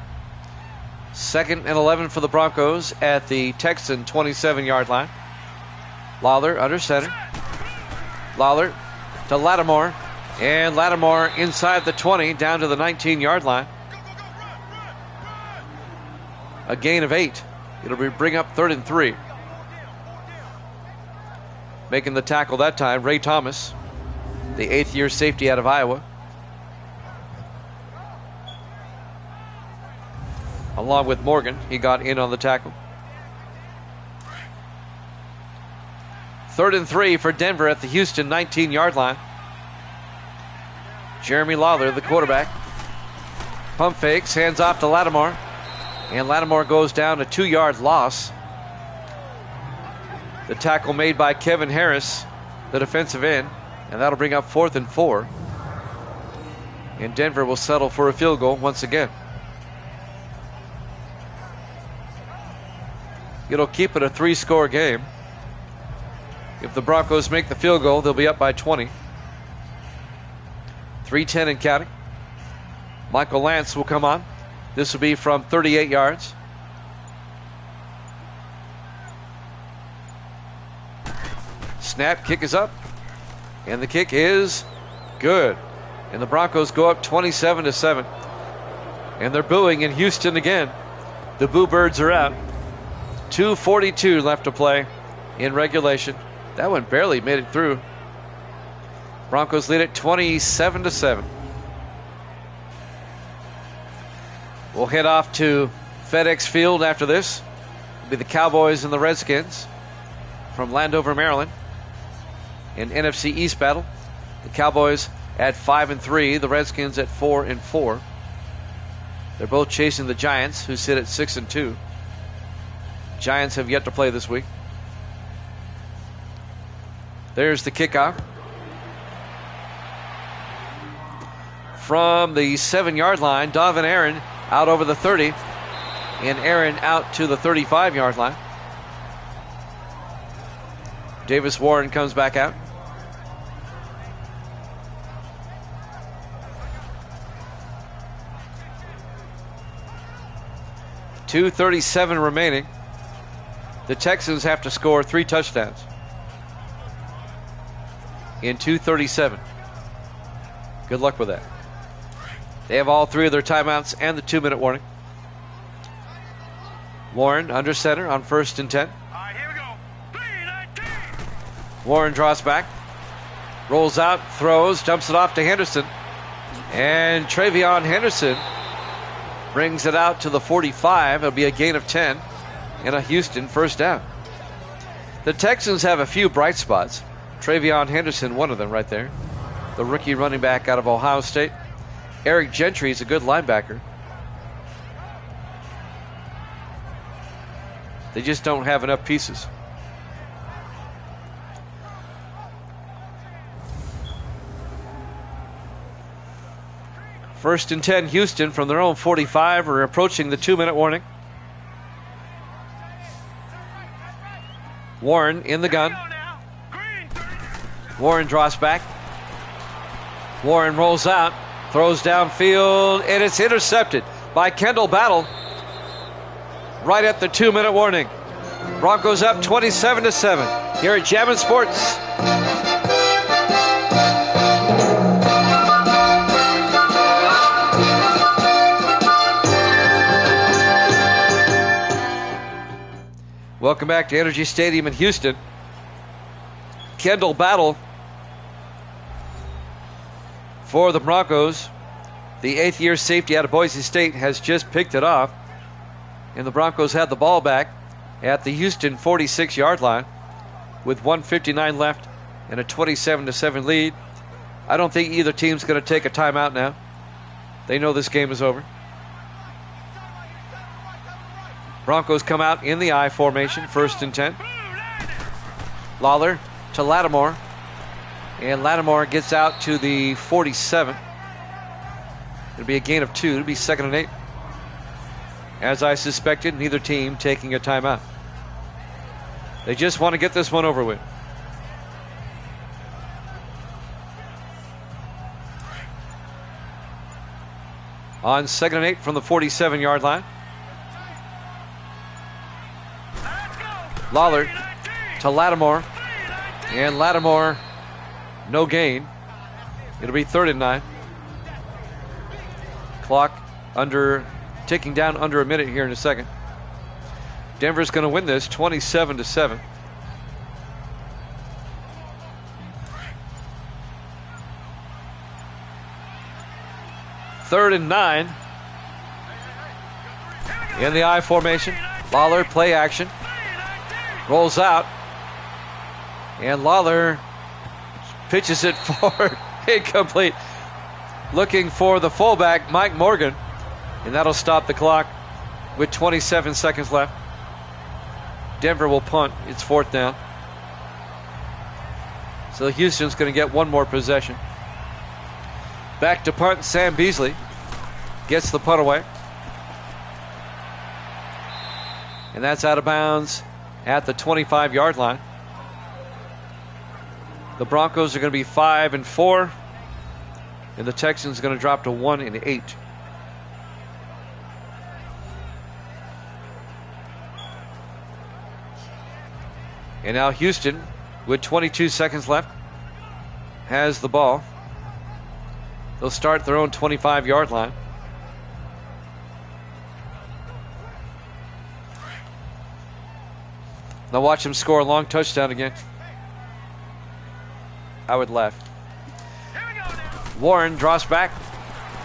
S1: 2nd and 11 for the Broncos at the Texan 27-yard line. Lawler under center. Lawler to Lattimore. And Lattimore inside the 20 down to the 19-yard line. A gain of 8. It'll bring up 3rd and 3. Making the tackle that time, Ray Thomas, the 8th-year safety out of Iowa. Along with Morgan, he got in on the tackle. 3rd and 3 for Denver at the Houston 19-yard line. Jeremy Lawler, the quarterback. Pump fakes, hands off to Lattimore. And Lattimore goes down a 2-yard loss. The tackle made by Kevin Harris, the defensive end. And that'll bring up 4th and 4. And Denver will settle for a field goal once again. It'll keep it a 3-score game. If the Broncos make the field goal, they'll be up by 20. 3:10 and counting. Michael Lance will come on. This will be from 38 yards. Snap, kick is up. And the kick is good. And the Broncos go up 27-7. And they're booing in Houston again. The Boo Birds are out. 2:42 left to play in regulation. That one barely made it through. Broncos lead it 27-7. We'll head off to FedEx Field after this. It'll be the Cowboys and the Redskins from Landover, Maryland. In NFC East battle. The Cowboys at 5-3, the Redskins at 4-4. They're both chasing the Giants, who sit at 6-2. Giants have yet to play this week. There's the kickoff. From the 7-yard line, Donovan Aaron out over the 30. And Aaron out to the 35-yard line. Davis Warren comes back out. .237 remaining. The Texans have to score 3 touchdowns in 2:37. Good luck with that. They have all 3 of their timeouts and the 2-minute warning. Warren under center on 1st and 10.
S2: All right, here we go. 3-19.
S1: Warren draws back, rolls out, throws, dumps it off to Henderson. And Travion Henderson brings it out to the 45. It'll be a gain of 10 and a Houston first down. The Texans have a few bright spots. Travion Henderson, one of them right there. The rookie running back out of Ohio State. Eric Gentry is a good linebacker. They just don't have enough pieces. First and 10, Houston from their own 45. We're approaching the 2-minute warning. Warren in the gun. Warren draws back. Warren rolls out, throws downfield, and it's intercepted by Kendall Battle right at the 2-minute warning. Broncos up 27-7 here at Jammin' Sports. Welcome back to Energy Stadium in Houston. Kendall Battle for the Broncos. The 8th-year safety out of Boise State has just picked it off. And the Broncos had the ball back at the Houston 46-yard line with 1:59 left and a 27-7 lead. I don't think either team's going to take a timeout now. They know this game is over. Broncos come out in the I formation, first and 10. Lawler to Lattimore. And Lattimore gets out to the 47. It'll be a gain of 2. It'll be 2nd and 8. As I suspected, neither team taking a timeout. They just want to get this one over with. On 2nd and 8 from the 47-yard line. Lawler to Lattimore. And Lattimore, no gain. It'll be 3rd and 9. Clock ticking down under a minute here in a second. Denver's going to win this 27-7. Third and 9. In the I formation. Lawler, play action. Rolls out. And Lawler pitches it forward. Incomplete. Looking for the fullback, Mike Morgan. And that'll stop the clock with 27 seconds left. Denver will punt. It's 4th down. So Houston's going to get one more possession. Back to punt. Sam Beasley gets the punt away. And that's out of bounds at the 25-yard line. The Broncos are going to be 5-4. And the Texans are going to drop to 1-8. And now Houston, with 22 seconds left, has the ball. They'll start their own 25-yard line. Now watch him score a long touchdown again. I would laugh. Warren draws back,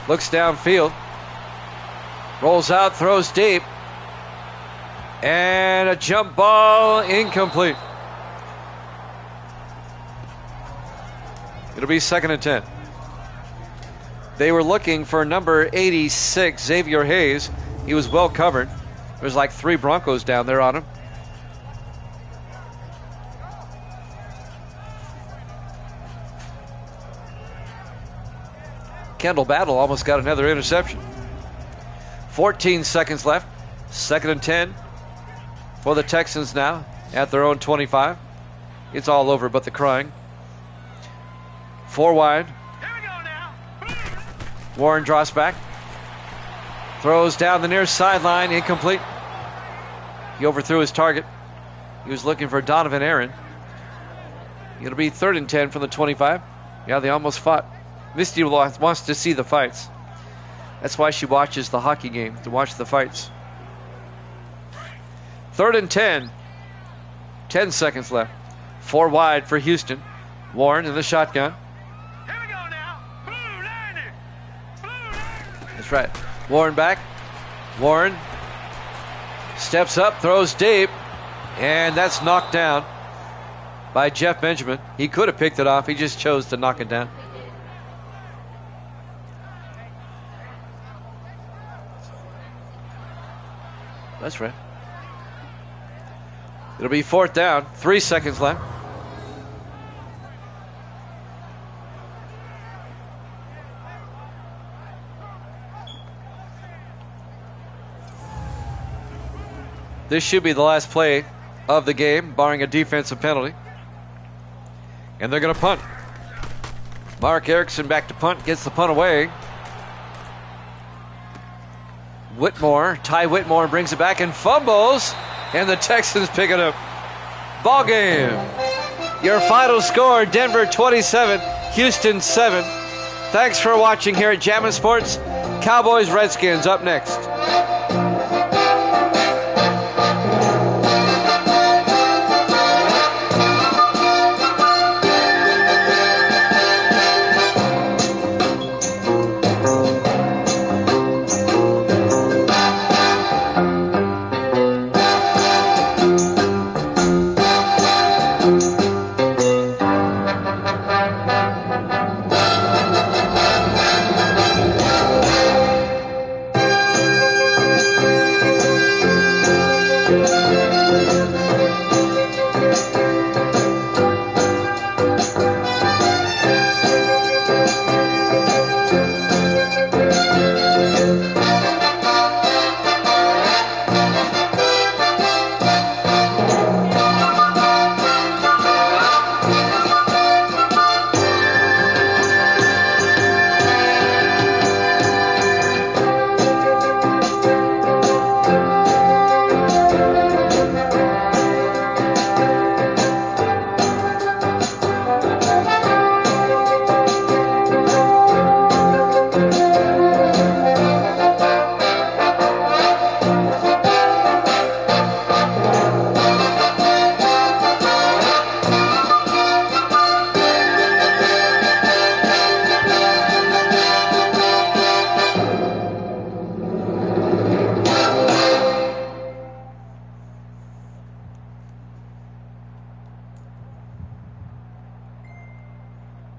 S1: looks downfield, rolls out, throws deep, and a jump ball incomplete. It'll be 2nd and 10. They were looking for number 86, Xavier Hayes. He was well covered. There's like 3 Broncos down there on him. Kendall Battle almost got another interception. 14 seconds left. 2nd and 10 for the Texans now at their own 25. It's all over but the crying. 4 wide. Warren draws back. Throws down the near sideline. Incomplete. He overthrew his target. He was looking for Donovan Aaron. It'll be 3rd and 10 from the 25. Yeah, they almost fought. Misty wants to see the fights. That's why she watches the hockey game, to watch the fights. 3rd and 10. 10 seconds left. 4 wide for Houston. Warren in the shotgun. That's right. Warren back. Warren steps up, throws deep, and that's knocked down by Jeff Benjamin. He could have picked it off. He just chose to knock it down. That's right. It'll be 4th down. 3 seconds left. This should be the last play of the game, barring a defensive penalty. And they're going to punt. Mark Erickson back to punt, gets the punt away. Ty Whitmore brings it back and fumbles. And the Texans pick it up. Ball game. Your final score, Denver 27, Houston 7. Thanks for watching here at Jammin' Sports. Cowboys Redskins up next.